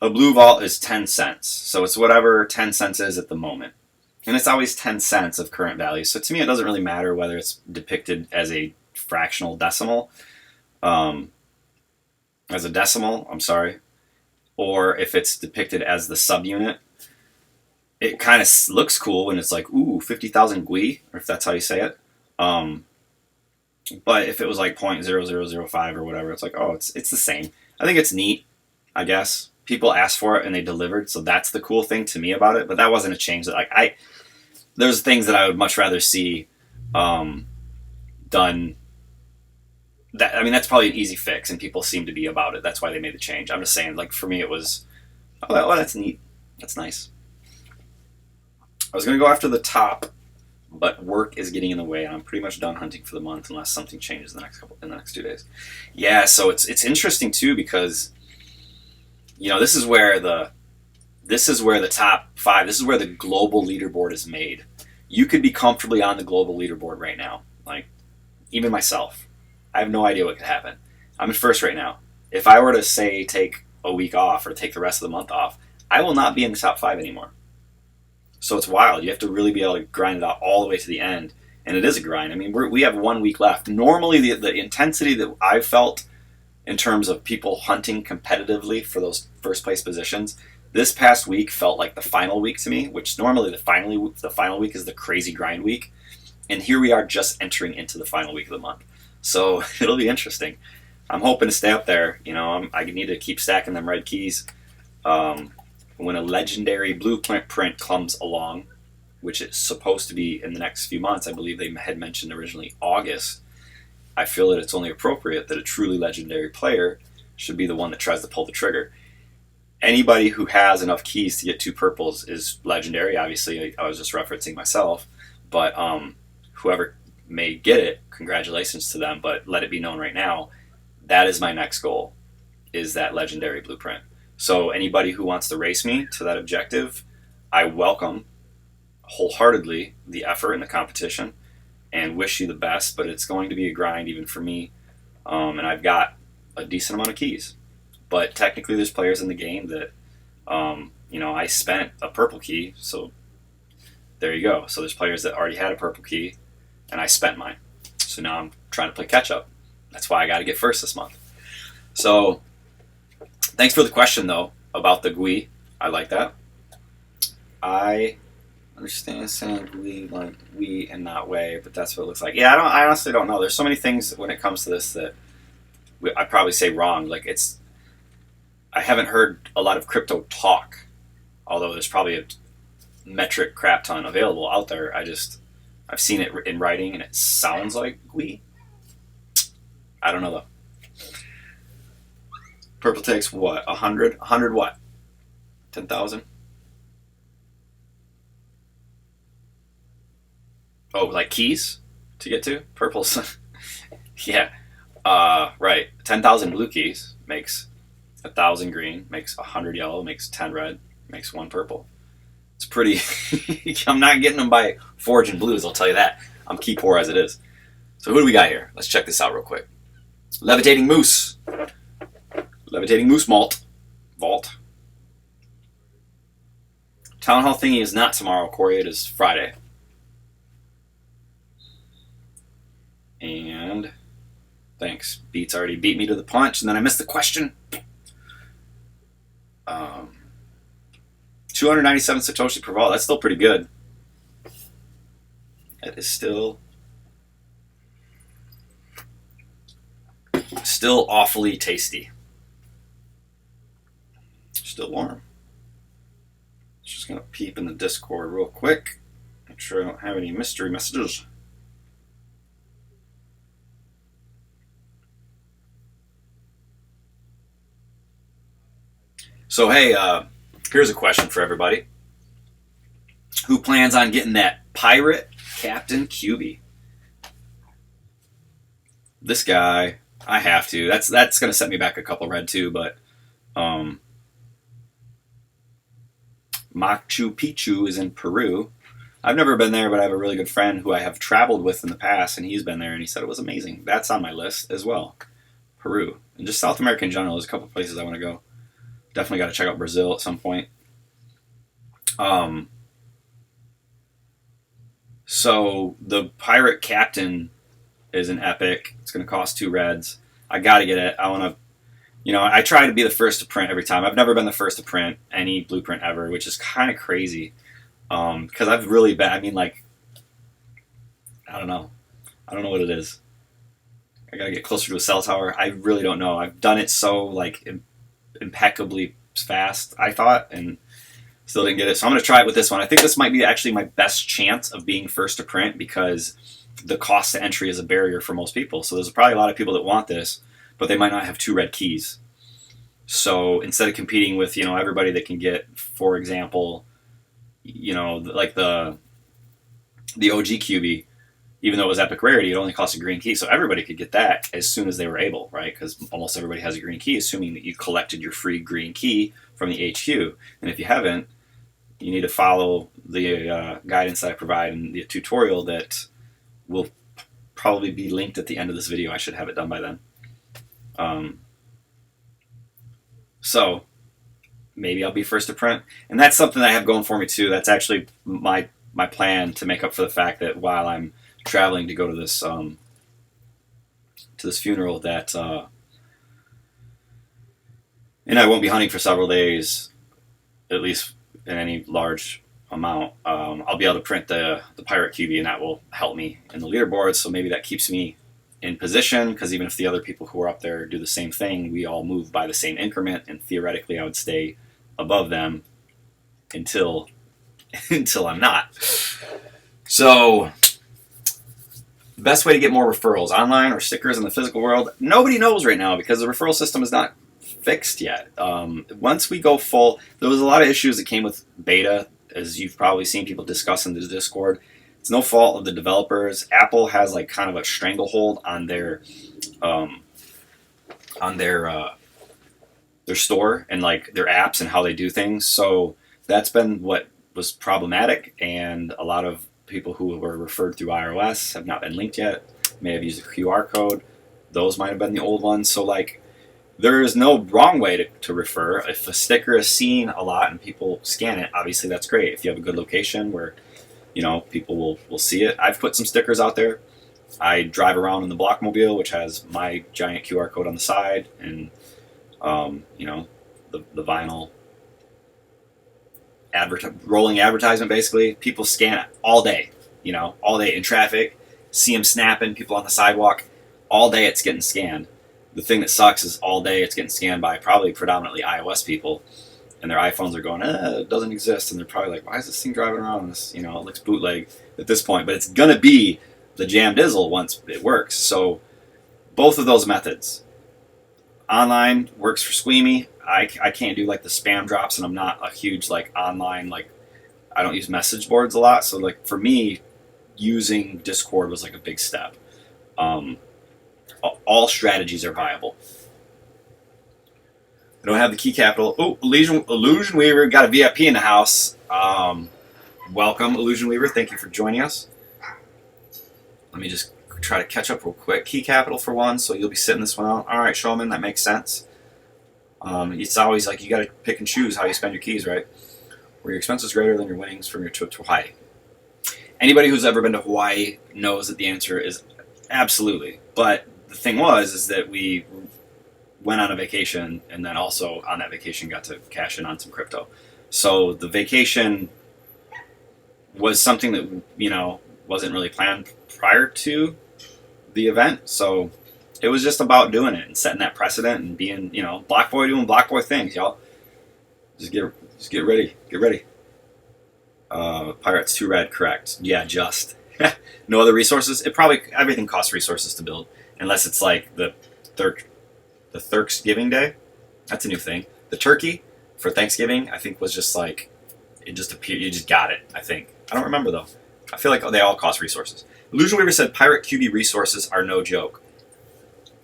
[SPEAKER 1] a blue vault is 10 cents. So it's whatever 10 cents is at the moment. And it's always 10 cents of current value. So to me, it doesn't really matter whether it's depicted as a fractional decimal, as a decimal, I'm sorry, or if it's depicted as the subunit. It kind of looks cool when it's like, ooh, 50,000 GUI, or if that's how you say it. But if it was like 0.0005 or whatever, it's like, oh, it's the same. I think it's neat, I guess. People asked for it and they delivered, so that's the cool thing to me about it. But that wasn't a change that like there's things that I would much rather see done. That, I mean, that's probably an easy fix, and people seem to be about it. That's why they made the change. I'm just saying, like for me, it was, oh, that's neat. That's nice. I was going to go after the top, but work is getting in the way, and I'm pretty much done hunting for the month unless something changes in the next 2 days. Yeah, so it's interesting too because, you know, this is where the top 5. This is where the global leaderboard is made. You could be comfortably on the global leaderboard right now. Like even myself, I have no idea what could happen. I'm in first right now. If I were to say take a week off or take the rest of the month off, I will not be in the top 5 anymore. So it's wild. You have to really be able to grind it out all the way to the end. And it is a grind. I mean, we have 1 week left. Normally, the intensity that I've felt in terms of people hunting competitively for those first place positions, this past week felt like the final week to me, which normally the final week is the crazy grind week. And here we are just entering into the final week of the month. So it'll be interesting. I'm hoping to stay up there. You know, I need to keep stacking them red keys. When a legendary blueprint comes along, which is supposed to be in the next few months, I believe they had mentioned originally August, I feel that it's only appropriate that a truly legendary player should be the one that tries to pull the trigger. Anybody who has enough keys to get 2 purples is legendary. Obviously, I was just referencing myself, but whoever may get it, congratulations to them, but let it be known right now, that is my next goal, is that legendary blueprint. So anybody who wants to race me to that objective, I welcome wholeheartedly the effort and the competition and wish you the best, but it's going to be a grind even for me. And I've got a decent amount of keys. But technically there's players in the game that, you know, I spent a purple key, so there you go. So there's players that already had a purple key, and I spent mine. So now I'm trying to play catch up. That's why I got to get first this month. So thanks for the question, though, about the GUI. I like that. I understand saying GUI like we and not way, but that's what it looks like. Yeah, I honestly don't know. There's so many things when it comes to this that I probably say wrong. Like I haven't heard a lot of crypto talk, although there's probably a metric crap ton available out there. I've seen it in writing, and it sounds like GUI. I don't know, though. Purple takes what? 100? 100 what? 10,000? Oh, like keys to get to? Purples. Yeah. Right. 10,000 blue keys makes 1,000 green, makes 100 yellow, makes 10 red, makes 1 purple. It's pretty. I'm not getting them by foraging blues, I'll tell you that. I'm key poor as it is. So who do we got here? Let's check this out real quick. Levitating Moose. Levitating Moose Malt. Vault. Town Hall thingy is not tomorrow, Corey. It is Friday. And thanks. Beats already beat me to the punch, and then I missed the question. 297 Satoshi per vault. That's still pretty good. That is still awfully tasty. Still warm. Just gonna peep in the Discord real quick. Make sure I don't have any mystery messages. So hey, here's a question for everybody. Who plans on getting that Pirate Captain QB? This guy, I have to. That's going to set me back a couple red too, but Machu Picchu is in Peru. I've never been there, but I have a really good friend who I have traveled with in the past, and he's been there, and he said it was amazing. That's on my list as well. Peru. And just South America in general. There's a couple places I want to go. Definitely got to check out Brazil at some point. So the Pirate Captain is an epic. It's going to cost 2 reds. I got to get it. I want to, I try to be the first to print every time. I've never been the first to print any blueprint ever, which is kind of crazy. Because I've really been, I don't know. I don't know what it is. I got to get closer to a cell tower. I really don't know. I've done it so, impeccably fast, I thought, and still didn't get it. So I'm going to try it with this one. I think this might be actually my best chance of being first to print because the cost to entry is a barrier for most people. So there's probably a lot of people that want this, but they might not have 2 red keys. So instead of competing with, everybody that can get, for example, like the OG QB, even though it was epic rarity, it only cost a green key. So everybody could get that as soon as they were able, right? Because almost everybody has a green key, assuming that you collected your free green key from the HQ. And if you haven't, you need to follow the guidance that I provide in the tutorial that will probably be linked at the end of this video. I should have it done by then. So maybe I'll be first to print. And that's something that I have going for me too. That's actually my plan to make up for the fact that while I'm traveling to go to this funeral that and I won't be hunting for several days, at least in any large amount. I'll be able to print the Pirate QB, and that will help me in the leaderboards. So maybe that keeps me in position, because even if the other people who are up there do the same thing, we all move by the same increment, and theoretically I would stay above them until I'm not. So the best way to get more referrals, online or stickers in the physical world, nobody knows right now because the referral system is not fixed yet. Once we go full, there was a lot of issues that came with beta, as you've probably seen people discuss in the Discord. It's no fault of the developers. Apple has kind of a stranglehold on their store and their apps and how they do things. So that's been what was problematic, and a lot of people who were referred through iOS have not been linked yet. May have used a QR code. Those might have been the old ones. So there is no wrong way to refer. If a sticker is seen a lot and people scan it, obviously that's great. If you have a good location where people will see it. I've put some stickers out there. I drive around in the Bloc Mobile, which has my giant QR code on the side, and the vinyl rolling advertisement. Basically, people scan it all day. All day in traffic. See them snapping. People on the sidewalk. All day it's getting scanned. The thing that sucks is all day it's getting scanned by probably predominantly iOS people, and their iPhones are going, it doesn't exist, and they're probably like, why is this thing driving around? This, it looks bootleg at this point, but it's gonna be the jam dizzle once it works. So both of those methods, online works for Squeamy. I can't do the spam drops, and I'm not a huge online I don't use message boards a lot. So for me, using Discord was like a big step. All strategies are viable. I don't have the key capital. Oh, Illusion Weaver got a VIP in the house. Welcome, Illusion Weaver. Thank you for joining us. Let me just try to catch up real quick. Key capital for one, so you'll be sitting this one out. All right, Showman, that makes sense. It's always like you got to pick and choose how you spend your keys, right? Were your expenses greater than your winnings from your trip to Hawaii? Anybody who's ever been to Hawaii knows that the answer is absolutely. But the thing is that we went on a vacation, and then also on that vacation got to cash in on some crypto. So the vacation was something that, wasn't really planned prior to the event. So it was just about doing it and setting that precedent and being, Bloc Boi doing Bloc Boi things, y'all. Just get ready. Get ready. Pirates 2 red, correct. Yeah, just. No other resources? Everything costs resources to build. Unless it's like the Thanksgiving Day. That's a new thing. The turkey for Thanksgiving, I think, was just like, it just appeared. You just got it, I think. I don't remember, though. I feel like they all cost resources. Illusion Weaver said Pirate QB resources are no joke.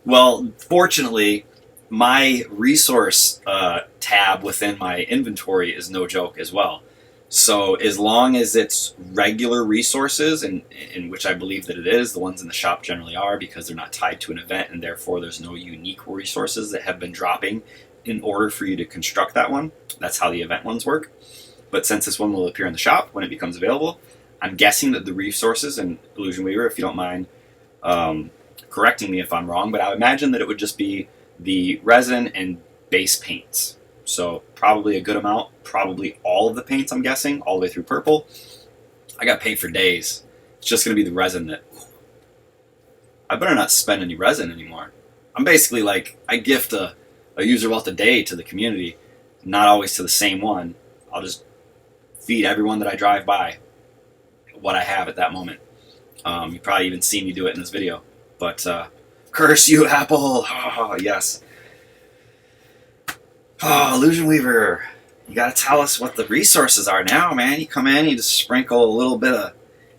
[SPEAKER 1] Well, fortunately, my resource tab within my inventory is no joke as well. So as long as it's regular resources, and in which I believe that it is, the ones in the shop generally are because they're not tied to an event, and therefore there's no unique resources that have been dropping in order for you to construct that one. That's how the event ones work. But since this one will appear in the shop when it becomes available, I'm guessing that the resources, and Illusion Weaver, if you don't mind correcting me if I'm wrong, but I would imagine that it would just be the resin and base paints. So probably a good amount, probably all of the paints, I'm guessing, all the way through purple. I got paint for days. It's just going to be the resin that... I better not spend any resin anymore. I'm basically like, I gift a user vault a day to the community, not always to the same one. I'll just feed everyone that I drive by what I have at that moment. You probably even see me do it in this video. But, curse you, Apple! Oh, yes. Oh, Illusion Weaver, you gotta tell us what the resources are now, man. You come in, you just sprinkle a little bit of...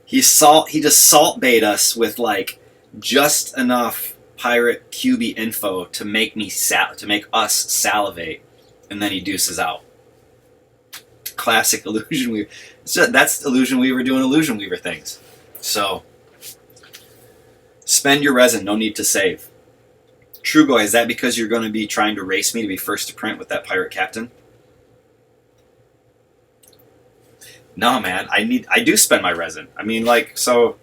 [SPEAKER 1] He just salt bait us with, like, just enough pirate QB info to make us salivate, and then he deuces out. Classic Illusion Weaver. That's Illusion Weaver doing Illusion Weaver things. So, spend your resin, no need to save. Trugoy, is that because you're going to be trying to race me to be first to print with that pirate captain? No, man, I do spend my resin. I mean, like, so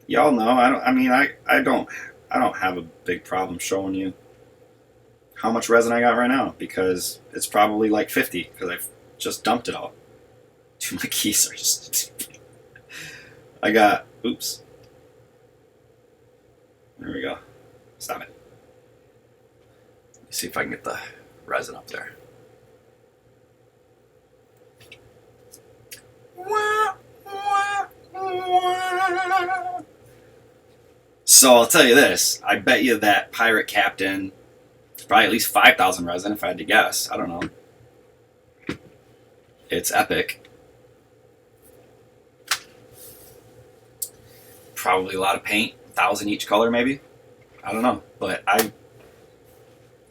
[SPEAKER 1] y'all know, I don't have a big problem showing you how much resin I got right now, because it's probably like 50 because I've just dumped it all. Dude, my keys are just... I got... Oops. There we go. Stop it. Let me see if I can get the resin up there. So I'll tell you this. I bet you that pirate captain... probably at least 5,000 resin if I had to guess. I don't know. It's epic. Probably a lot of paint. 1,000 each color maybe. I don't know. But I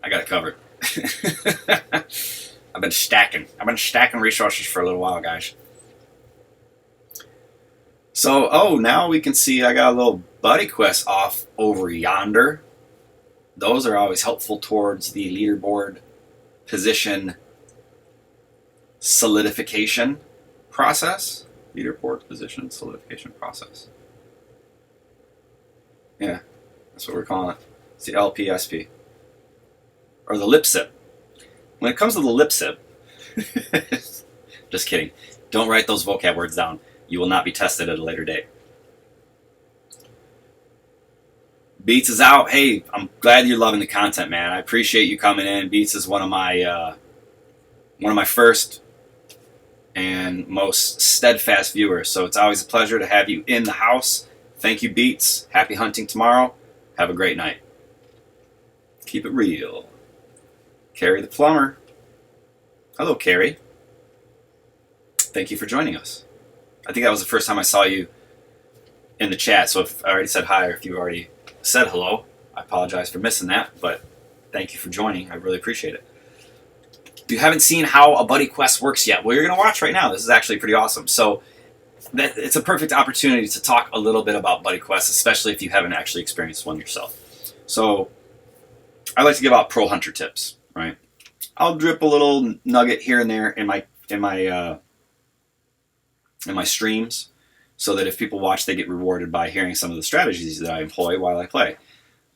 [SPEAKER 1] got it covered. I've been stacking resources for a little while, guys. So, now we can see I got a little buddy quest off over yonder. Those are always helpful towards the leaderboard position solidification process. Leaderboard position solidification process. Yeah, that's what we're calling it. It's the LPSP. Or the lip sip. When it comes to the lip sip, just kidding. Don't write those vocab words down. You will not be tested at a later date. Beats is out. Hey, I'm glad you're loving the content, man. I appreciate you coming in. Beats is one of my first and most steadfast viewers, so it's always a pleasure to have you in the house. Thank you, Beats. Happy hunting tomorrow. Have a great night. Keep it real. Carrie the plumber. Hello, Carrie. Thank you for joining us. I think that was the first time I saw you in the chat. So if I already said hi, or if you already said hello, I apologize for missing that. But thank you for joining. I really appreciate it. If you haven't seen how a buddy quest works yet, well, you're going to watch right now. This is actually pretty awesome. So it's a perfect opportunity to talk a little bit about buddy quests, especially if you haven't actually experienced one yourself. So I like to give out pro hunter tips, right? I'll drip a little nugget here and there in my streams, so that if people watch, they get rewarded by hearing some of the strategies that I employ while I play.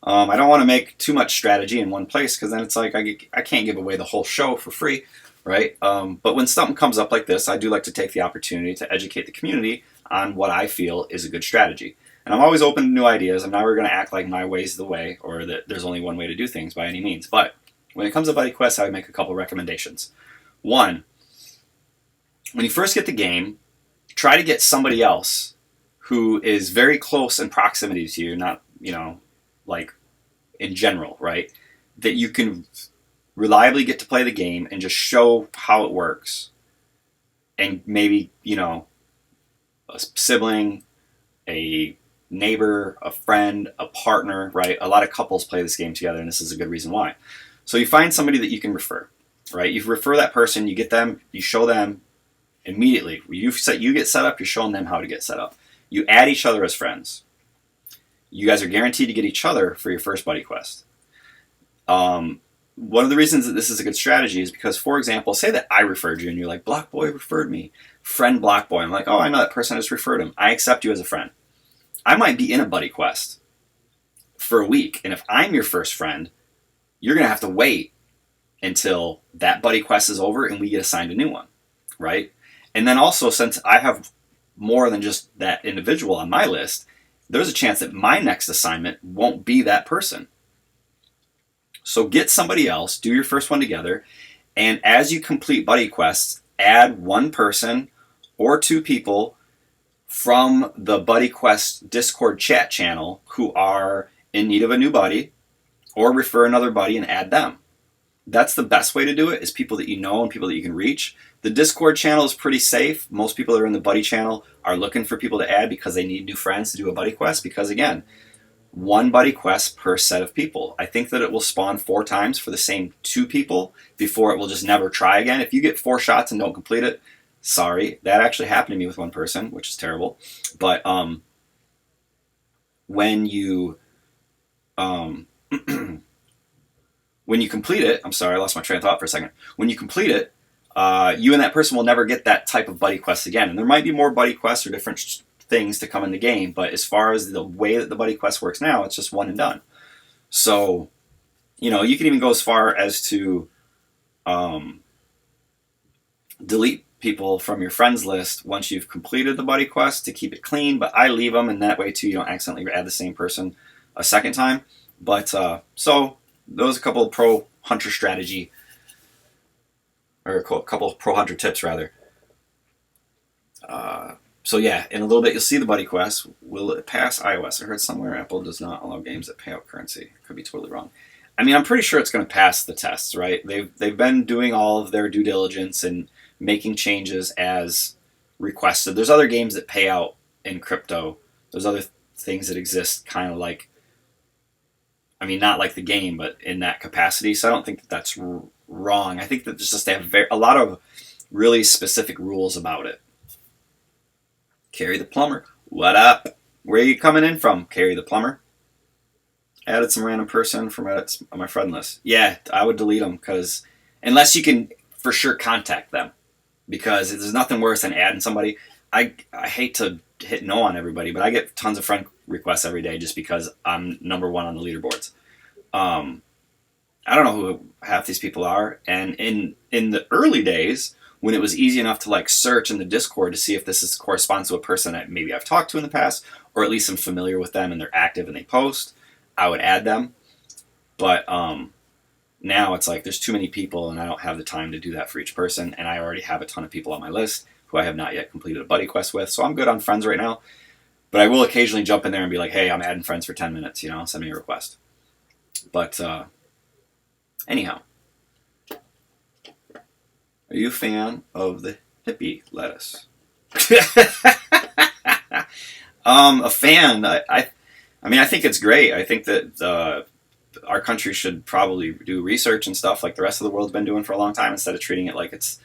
[SPEAKER 1] I don't want to make too much strategy in one place, because then it's like I can't give away the whole show for free, right? But when something comes up like this, I do like to take the opportunity to educate the community on what I feel is a good strategy. And I'm always open to new ideas. I'm never going to act like my way's the way, or that there's only one way to do things by any means. But when it comes to buddy quests, I would make a couple recommendations. One, when you first get the game, try to get somebody else who is very close in proximity to you, not, like in general, right? That you can reliably get to play the game and just show how it works. And maybe, a sibling, a neighbor, a friend, a partner, right? A lot of couples play this game together, and this is a good reason why. So you find somebody that you can refer, right? You refer that person, you get them, you show them immediately. You get set up, you're showing them how to get set up. You add each other as friends. You guys are guaranteed to get each other for your first buddy quest. One of the reasons that this is a good strategy is because, for example, say that I referred you and you're like, Bloc Boi referred me. Friend Bloc Boi. I'm like, oh, I know that person. I just referred him. I accept you as a friend. I might be in a buddy quest for a week, and if I'm your first friend, you're going to have to wait until that buddy quest is over and we get assigned a new one, right? And then also, since I have more than just that individual on my list, there's a chance that my next assignment won't be that person. So get somebody else, do your first one together, and as you complete buddy quests, add one person or two people from the buddy quest Discord chat channel who are in need of a new buddy, or refer another buddy and add them. That's the best way to do it, is people that you know and people that you can reach. The Discord channel is pretty safe. Most people that are in the buddy channel are looking for people to add because they need new friends to do a buddy quest, because again, one buddy quest per set of people. I think that it will spawn 4 times for the same 2 people before it will just never try again. If you get 4 shots and don't complete it, sorry. That actually happened to me with one person, which is terrible. But when you when you complete it, I'm sorry, I lost my train of thought for a second. When you complete it, you and that person will never get that type of buddy quest again. And there might be more buddy quests or different things to come in the game, but as far as the way that the buddy quest works now, it's just one and done. So, you can even go as far as to delete people from your friends list once you've completed the buddy quest to keep it clean, but I leave them, and that way too you don't accidentally add the same person a second time. But so those are a couple of pro hunter strategy, or a couple of pro hunter tips rather. So yeah, in a little bit you'll see the buddy quest. Will it pass iOS? I heard somewhere Apple does not allow games that pay out currency. Could be totally wrong. I mean, I'm pretty sure it's going to pass the tests, right? They've been doing all of their due diligence and making changes as requested. There's other games that pay out in crypto. There's other things that exist kind of like, I mean, not like the game, but in that capacity. So I don't think that that's wrong. I think that there's just they have a lot of really specific rules about it. Carrie the Plumber, what up? Where are you coming in from, Carrie the Plumber? Added some random person from Reddit on my friend list. Yeah, I would delete them, because unless you can for sure contact them, because there's nothing worse than adding somebody. I hate to hit no on everybody, but I get tons of friend requests every day just because I'm number 1 on the leaderboards. I don't know who half these people are, and in the early days, when it was easy enough to like search in the Discord to see if this corresponds to a person that maybe I've talked to in the past, or at least I'm familiar with them and they're active and they post, I would add them. But now it's like there's too many people and I don't have the time to do that for each person, and I already have a ton of people on my list who I have not yet completed a buddy quest with, so I'm good on friends right now. But I will occasionally jump in there and be like, hey, I'm adding friends for 10 minutes, send me a request. But anyhow, are you a fan of the hippie lettuce? A fan. I mean, I think it's great. I think that our country should probably do research and stuff like the rest of the world's been doing for a long time instead of treating it like it's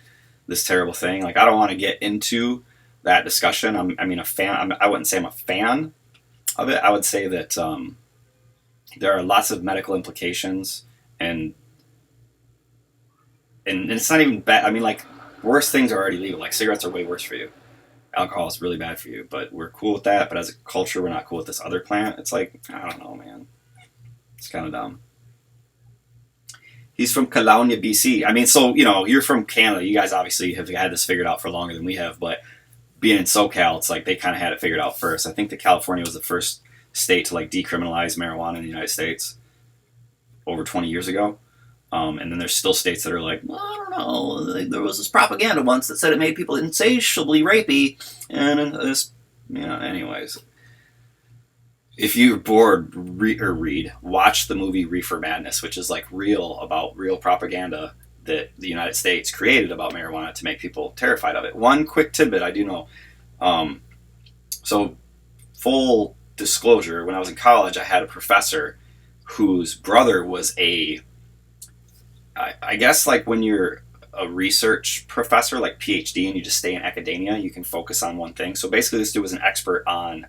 [SPEAKER 1] this terrible thing. Like, I don't want to get into that discussion. A fan. I wouldn't say I'm a fan of it. I would say that there are lots of medical implications, and it's not even bad. I mean, like, worse things are already legal. Like, cigarettes are way worse for you. Alcohol is really bad for you, but we're cool with that. But as a culture, we're not cool with this other plant. It's like, I don't know, man. It's kind of dumb. He's from Kelowna, BC. I mean, so, you're from Canada. You guys obviously have had this figured out for longer than we have, but being in SoCal, it's like they kind of had it figured out first. I think that California was the first state to, like, decriminalize marijuana in the United States over 20 years ago. And then there's still states that are like, well, I don't know. There was this propaganda once that said it made people insatiably rapey. And this, anyways. If you're bored, watch the movie Reefer Madness, which is like about real propaganda that the United States created about marijuana to make people terrified of it. One quick tidbit I do know. So, full disclosure, when I was in college, I had a professor whose brother was I guess, like, when you're a research professor, like PhD, and you just stay in academia, you can focus on one thing. So basically, this dude was an expert on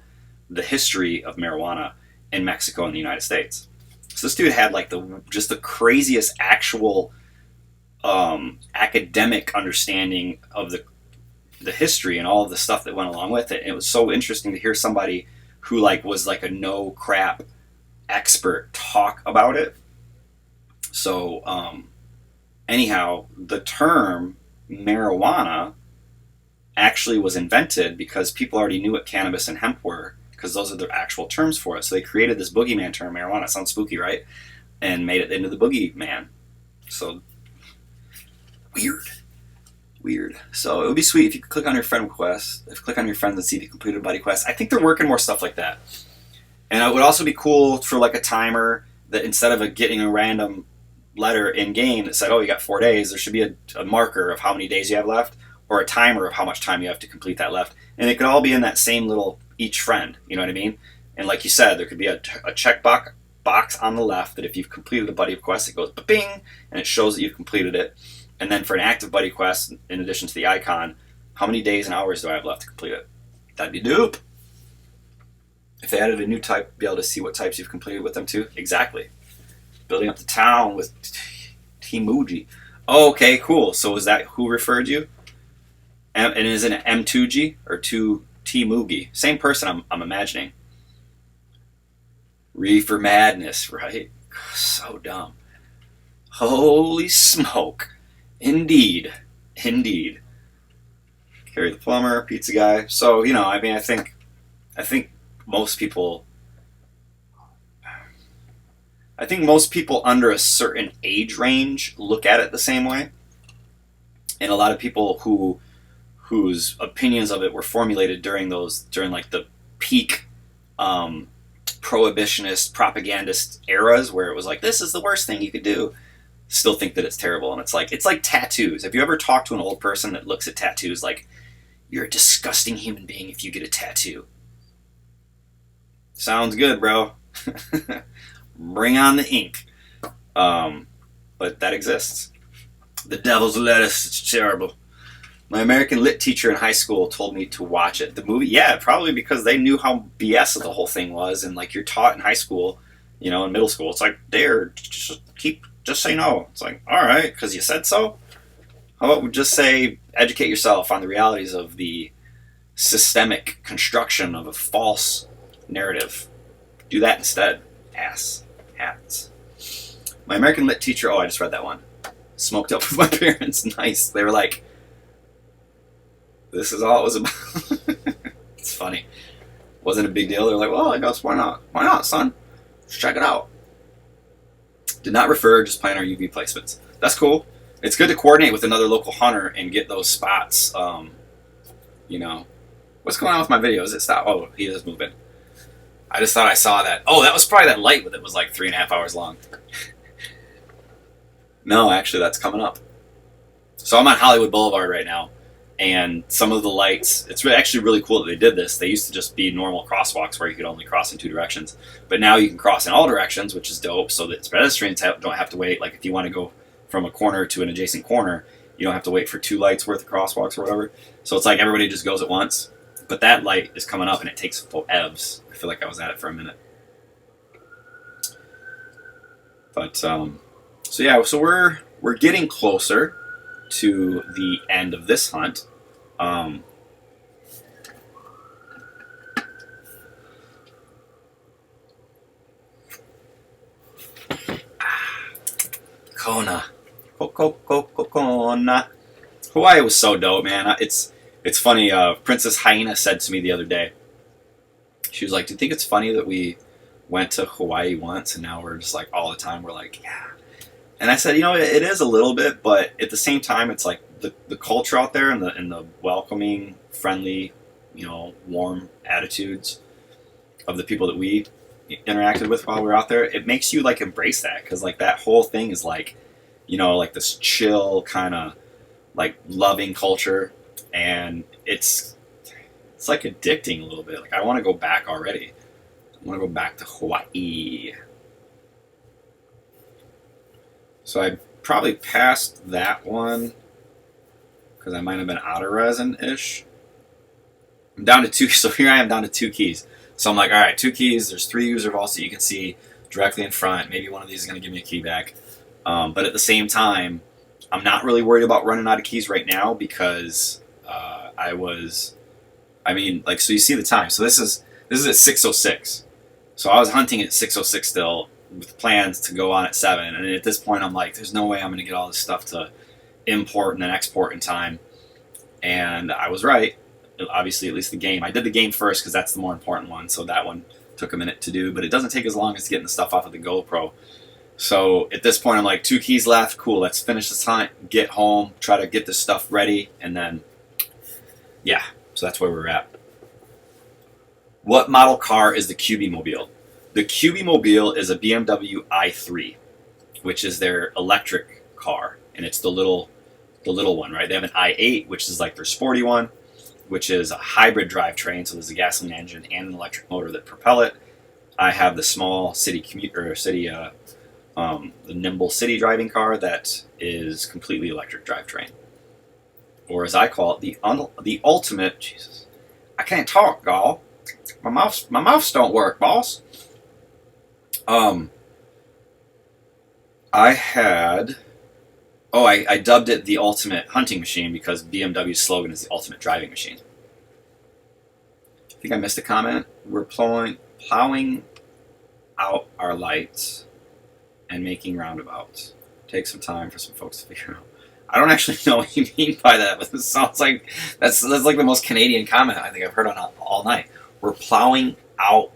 [SPEAKER 1] the history of marijuana in Mexico and the United States. So this dude had, like, just the craziest actual academic understanding of the history and all of the stuff that went along with it. And it was so interesting to hear somebody who, like, was like a no crap expert talk about it. So, anyhow, the term marijuana actually was invented because people already knew what cannabis and hemp were, because those are the actual terms for it. So they created this boogeyman term, marijuana. Sounds spooky, right? And made it into the boogeyman. So, weird. So it would be sweet if you could click on your friend request, click on your friends and see if you completed a buddy quest. I think they're working more stuff like that. And it would also be cool for, like, a timer that instead of getting a random letter in game that said, oh, you got 4 days, there should be a marker of how many days you have left, or a timer of how much time you have to complete that left. And it could all be in that same little each friend, you know what I mean? And like you said, there could be a check box on the left that if you've completed a buddy quest, it goes bing, and it shows that you've completed it. And then for an active buddy quest, in addition to the icon, how many days and hours do I have left to complete it? That'd be dope. If they added a new type, be able to see what types you've completed with them too. Exactly. Building up the town with T-Muji. Oh, okay, cool. So is that who referred you? And is it an M2G or 2 T-Mugi? Same person, I'm imagining. Reefer Madness, right? So dumb. Holy smoke. Indeed. Carry the plumber, pizza guy. So, I think most people under a certain age range look at it the same way. And a lot of people whose opinions of it were formulated during like the peak prohibitionist propagandist eras where it was like, this is the worst thing you could do, still think that it's terrible. And it's like tattoos. Have you ever talked to an old person that looks at tattoos like, you're a disgusting human being if you get a tattoo? Sounds good, bro. Bring on the ink. But that exists. The Devil's Lettuce, it's terrible. My American lit teacher in high school told me to watch it. The movie, yeah, probably because they knew how BS the whole thing was, and like you're taught in high school, in middle school, it's like, just say no. It's like, all right, because you said so. How about we just say, educate yourself on the realities of the systemic construction of a false narrative. Do that instead. Ass hats. My American lit teacher, I just read that one. Smoked up with my parents. Nice. They were like, this is all it was about. It's funny. Wasn't a big deal. They're like, well, I guess why not? Why not, son? Let's check it out. Did not refer, just plan our UV placements. That's cool. It's good to coordinate with another local hunter and get those spots. What's going on with my video? Is it stop? Oh, he is moving. I just thought I saw that. Oh, that was probably that light that was like 3.5 hours long. No, actually, that's coming up. So I'm on Hollywood Boulevard right now, And some of the lights, it's actually really cool that they did this. They used to just be normal crosswalks where you could only cross in two directions. But now you can cross in all directions, which is dope, so that pedestrians don't have to wait. Like if you want to go from a corner to an adjacent corner, you don't have to wait for 2 lights worth of crosswalks or whatever. So it's like everybody just goes at once. But that light is coming up and it takes forever. I feel like I was at it for a minute. But, so yeah, so we're getting closer to the end of this hunt. Kona. Kona. Hawaii was so dope, man. It's funny. Princess Hyena said to me the other day, she was like, do you think it's funny that we went to Hawaii once and now we're just like all the time we're like, yeah. And I said, it is a little bit, but at the same time, it's like the culture out there and the welcoming, friendly, warm attitudes of the people that we interacted with while we were out there. It makes you like embrace that, because like that whole thing is like, like this chill kind of like loving culture, and it's like addicting a little bit. Like I want to go back already. I want to go back to Hawaii. So I probably passed that one because I might have been out of resin-ish. I'm down to 2, so here I am down to 2 keys. So I'm like, all right, 2 keys. There's 3 user vaults that you can see directly in front. Maybe one of these is going to give me a key back. But at the same time, I'm not really worried about running out of keys right now because so you see the time. So this is at 6:06. So I was hunting at 6:06 still, with plans to go on at 7, and at this point I'm like, there's no way I'm going to get all this stuff to import and then export in time. And I was right. Obviously, at least the game. I did the game first because that's the more important one, so that one took a minute to do, but it doesn't take as long as getting the stuff off of the GoPro. So at this point I'm like, 2 keys left, cool, let's finish this hunt, get home, try to get this stuff ready, and then, yeah, so that's where we're at. What model car is the QB Mobile? The QB Mobile is a BMW i3, which is their electric car, and it's the little one, right? They have an i8, which is like their sporty one, which is a hybrid drivetrain, so there's a gasoline engine and an electric motor that propel it. I have the small the nimble city driving car that is completely electric drivetrain, or as I call it, the ultimate. Jesus, I can't talk, y'all. My mouths don't work, boss. I dubbed it the ultimate hunting machine because BMW's slogan is the ultimate driving machine. I think I missed a comment. We're plowing out our lights and making roundabouts. Take some time for some folks to figure out. I don't actually know what you mean by that, but it sounds like that's like the most Canadian comment I think I've heard on all night. We're plowing out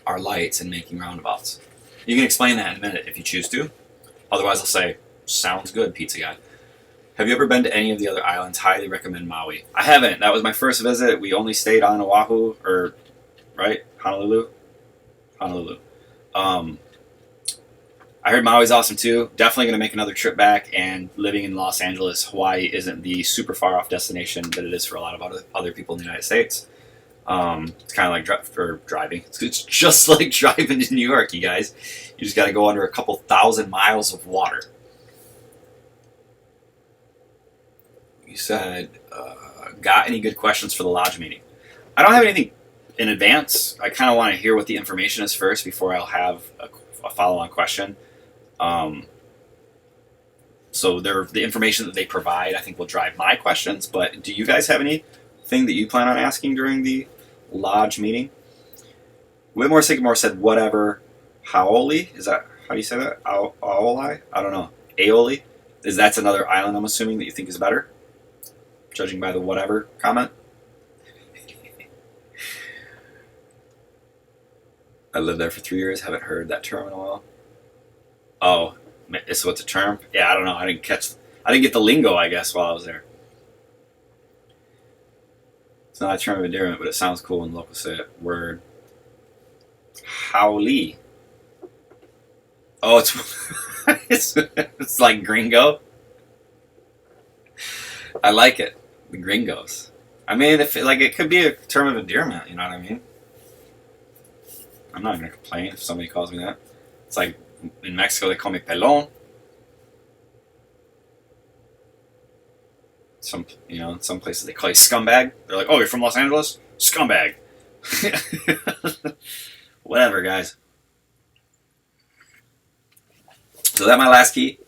[SPEAKER 1] our lights and making roundabouts. You can explain that in a minute if you choose to. Otherwise, I'll say, sounds good, pizza guy. Have you ever been to any of the other islands? Highly recommend Maui. I haven't. That was my first visit. We only stayed on Oahu, right? Honolulu. I heard Maui's awesome too. Definitely going to make another trip back, and living in Los Angeles, Hawaii isn't the super far off destination that it is for a lot of other people in the United States. It's kind of like driving. It's just like driving to New York, you guys. You just got to go under a couple thousand miles of water. You said, got any good questions for the lodge meeting? I don't have anything in advance. I kind of want to hear what the information is first before I'll have a follow-on question. So the information that they provide, I think, will drive my questions. But do you guys have anything that you plan on asking during the lodge meeting? Whitmore Sycamore said, whatever. Haoli? Is that, how do you say that? Aoli? I don't know. Aoli? That's another island, I'm assuming, that you think is better? Judging by the whatever comment? I lived there for 3 years, haven't heard that term in a while. Oh, so it's a term? Yeah, I don't know. I didn't get the lingo, I guess, while I was there. It's not a term of endearment, but it sounds cool when locals say it. Word. Howley. Oh, it's like gringo. I like it. The gringos. I mean, if it could be a term of endearment, you know what I mean? I'm not gonna complain if somebody calls me that. It's like in Mexico they call me pelon. In some places they call you scumbag. They're like, "Oh, you're from Los Angeles? Scumbag." Whatever, guys. So that's my last key.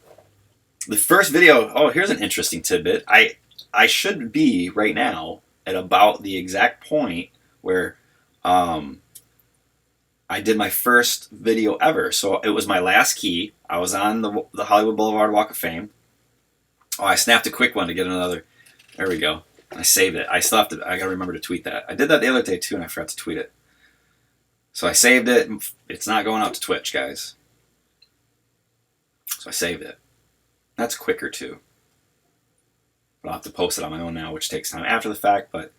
[SPEAKER 1] The first video. Oh, here's an interesting tidbit. I should be right now at about the exact point where I did my first video ever. So it was my last key. I was on the Hollywood Boulevard Walk of Fame. Oh, I snapped a quick one to get another. There we go. I saved it. I gotta remember to tweet that. I did that the other day too, and I forgot to tweet it. So I saved it. It's not going out to Twitch, guys. So I saved it. That's quicker too. But I'll have to post it on my own now, which takes time after the fact. But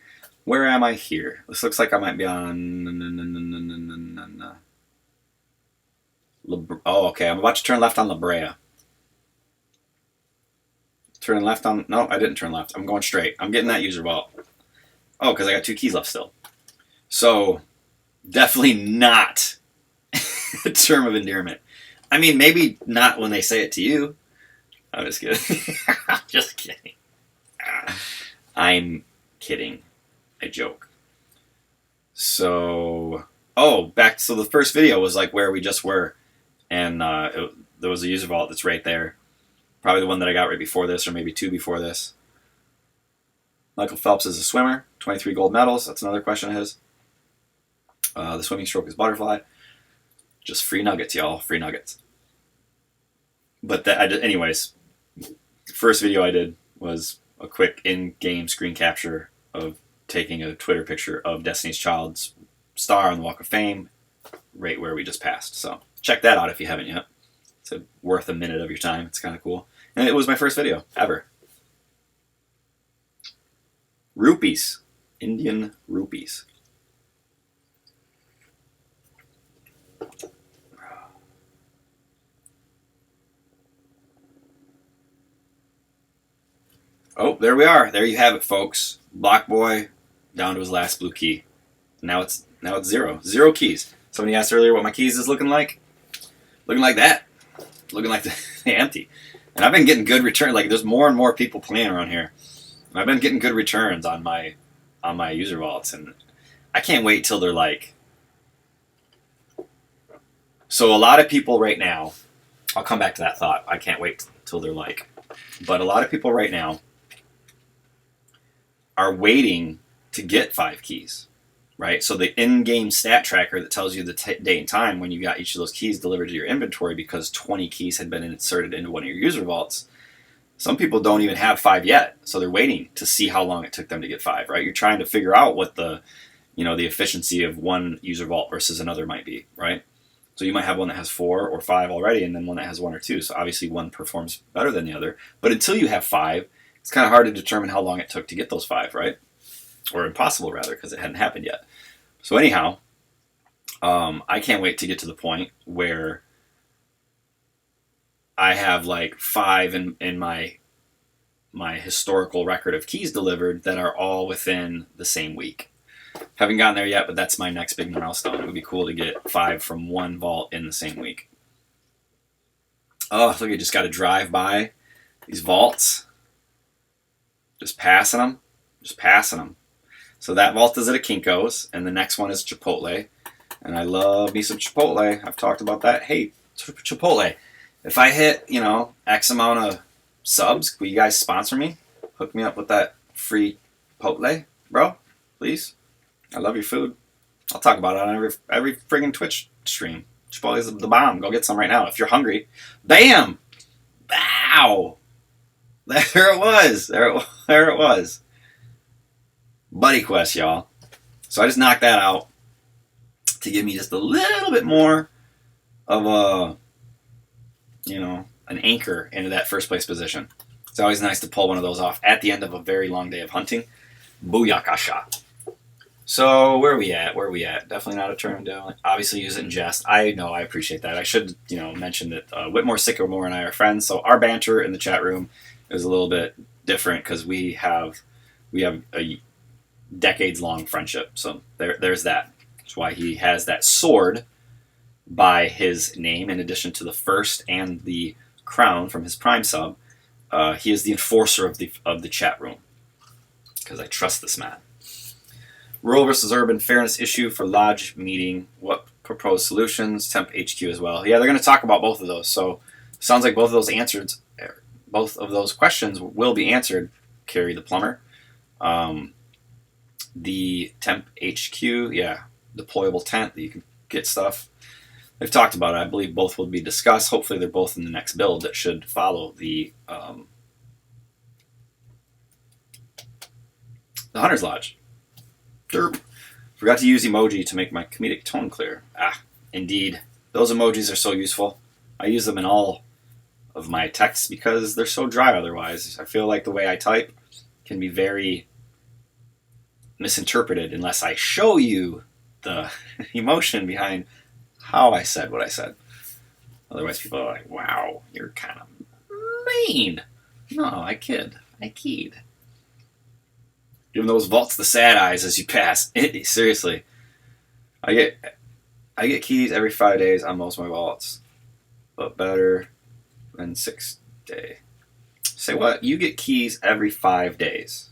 [SPEAKER 1] where am I here? This looks like I might be on. Oh, okay. I'm about to turn left on La Brea. Turning left on. No, I didn't turn left. I'm going straight. I'm getting that user vault. Oh, because I got 2 keys left still. So, definitely not a term of endearment. I mean, maybe not when they say it to you. I'm just kidding. I'm just kidding. I'm kidding. I joke. So, so the first video was like where we just were, and there was a user vault that's right there. Probably the one that I got right before this, or maybe 2 before this. Michael Phelps is a swimmer, 23 gold medals. That's another question of his. The swimming stroke is butterfly. Just free nuggets, y'all. Free nuggets. But anyways, the first video I did was a quick in-game screen capture of taking a Twitter picture of Destiny's Child's star on the Walk of Fame, right where we just passed. So check that out if you haven't yet. It's worth a minute of your time. It's kind of cool. And it was my first video ever. Rupees. Indian rupees. Oh, there we are. There you have it, folks. Bloc Boi down to his last blue key. Now it's 0. 0 keys. Somebody asked earlier what my keys is looking like. Looking like that. Looking like the empty. And I've been getting good returns. Like, there's more and more people playing around here. And I've been getting good returns on my user vaults, and I can't wait till they're like. So a lot of people right now, I'll come back to that thought. I can't wait till they're like. But a lot of people right now are waiting to get 5 keys, right? So the in-game stat tracker that tells you the date and time when you got each of those keys delivered to your inventory because 20 keys had been inserted into one of your user vaults. Some people don't even have 5 yet, so they're waiting to see how long it took them to get 5, right? You're trying to figure out what the efficiency of one user vault versus another might be, right? So you might have one that has 4 or 5 already, and then one that has 1 or 2. So obviously one performs better than the other. But until you have 5, it's kind of hard to determine how long it took to get those 5, right? Or impossible, rather, because it hadn't happened yet. So anyhow, I can't wait to get to the point where I have like 5 in my historical record of keys delivered that are all within the same week. Haven't gotten there yet, but that's my next big milestone. It would be cool to get 5 from one vault in the same week. Oh, look, I just got to drive by these vaults. Just passing them. So that vault is at a Kinko's, and the next one is Chipotle. And I love me some Chipotle. I've talked about that. Hey, Chipotle, if I hit, X amount of subs, will you guys sponsor me? Hook me up with that free Chipotle, bro, please. I love your food. I'll talk about it on every friggin' Twitch stream. Chipotle is the bomb. Go get some right now if you're hungry. Bam! Wow! There it was. There it was. Buddy Quest, y'all. So I just knocked that out to give me just a little bit more of an anchor into that first place position. It's always nice to pull one of those off at the end of a very long day of hunting. Booyaka shot. So where are we at? Definitely not a term down. Obviously use it in jest. I know, I appreciate that. I should, mention that Whitmore, Sycamore, and I are friends. So our banter in the chat room is a little bit different because we have we have a decades-long friendship. So there's that. That's why he has that sword by his name, in addition to the first and the crown from his Prime sub. He is the enforcer of the chat room, because I trust this man. Rural versus urban fairness issue for lodge meeting. What proposed solutions? Temp HQ as well. Yeah, they're going to talk about both of those. So sounds like both of those questions will be answered. Carrie the plumber. The temp HQ, yeah, deployable tent that you can get stuff. They've talked about it. I believe both will be discussed. Hopefully they're both in the next build that should follow the Hunter's Lodge. Derp. Forgot to use emoji to make my comedic tone clear. Indeed. Those emojis are so useful. I use them in all of my texts because they're so dry otherwise. I feel like the way I type can be very misinterpreted unless I show you the emotion behind how I said what I said. Otherwise people are like, wow, you're kind of mean. No, I kid. I keyed. Give those vaults the sad eyes as you pass. Seriously. I get keys every 5 days on most of my vaults. But better than 6 day. Say what? You get keys every 5 days.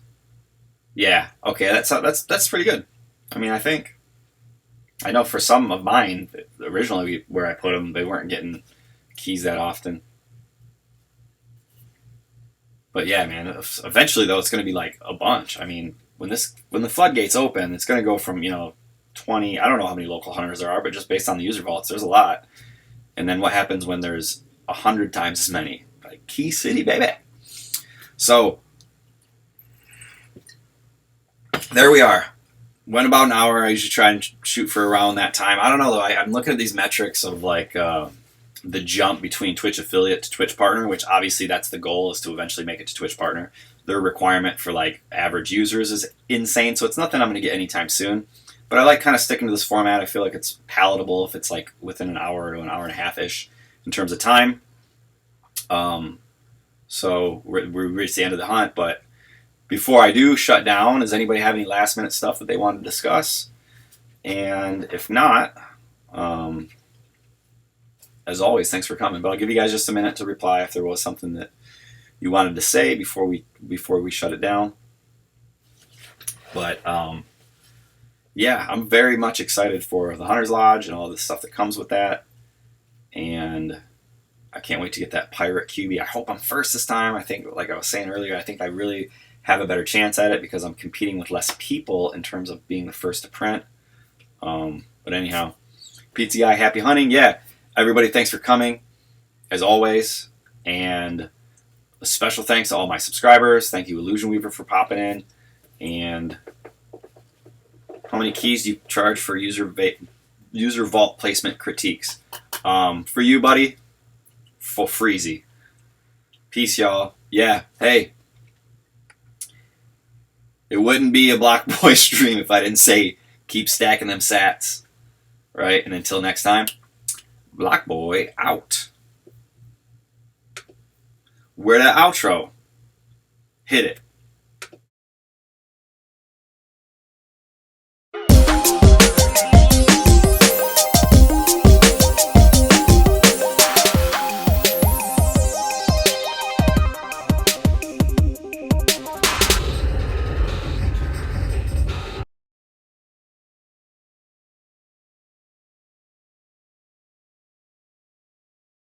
[SPEAKER 1] Yeah, okay, that's pretty good. I mean, I know for some of mine, originally where I put them, they weren't getting keys that often. But yeah, man, eventually though, it's going to be like a bunch. I mean, when the floodgates open, it's going to go from 20. I don't know how many local hunters there are, but just based on the user vaults, there's a lot. And then what happens when there's 100 times as many? Like Key City, baby. So there we are. Went about an hour. I usually try and shoot for around that time. I don't know though. I'm looking at these metrics of like the jump between Twitch affiliate to Twitch partner, which obviously that's the goal, is to eventually make it to Twitch partner. Their requirement for like average users is insane, so it's nothing I'm going to get anytime soon. But I like kind of sticking to this format. I feel like it's palatable if it's like within an hour to an hour and a half-ish in terms of time. So we're reached the end of the hunt, but before I do shut down, does anybody have any last minute stuff that they want to discuss? And if not, as always, thanks for coming. But I'll give you guys just a minute to reply if there was something that you wanted to say before we shut it down. But yeah, I'm very much excited for the Hunter's Lodge and all the stuff that comes with that. And I can't wait to get that Pirate QB. I hope I'm first this time. I think, like I was saying earlier, I think I really have a better chance at it because I'm competing with less people in terms of being the first to print. But anyhow, PTI, happy hunting. Yeah, everybody, thanks for coming, as always. And a special thanks to all my subscribers. Thank you, Illusion Weaver, for popping in. And how many keys do you charge for user vault placement critiques? For you, buddy, for freezy. Peace, y'all. Yeah, hey. It wouldn't be a Bloc Boi stream if I didn't say keep stacking them sats. Right? And until next time, Bloc Boi out. Where that outro? Hit it.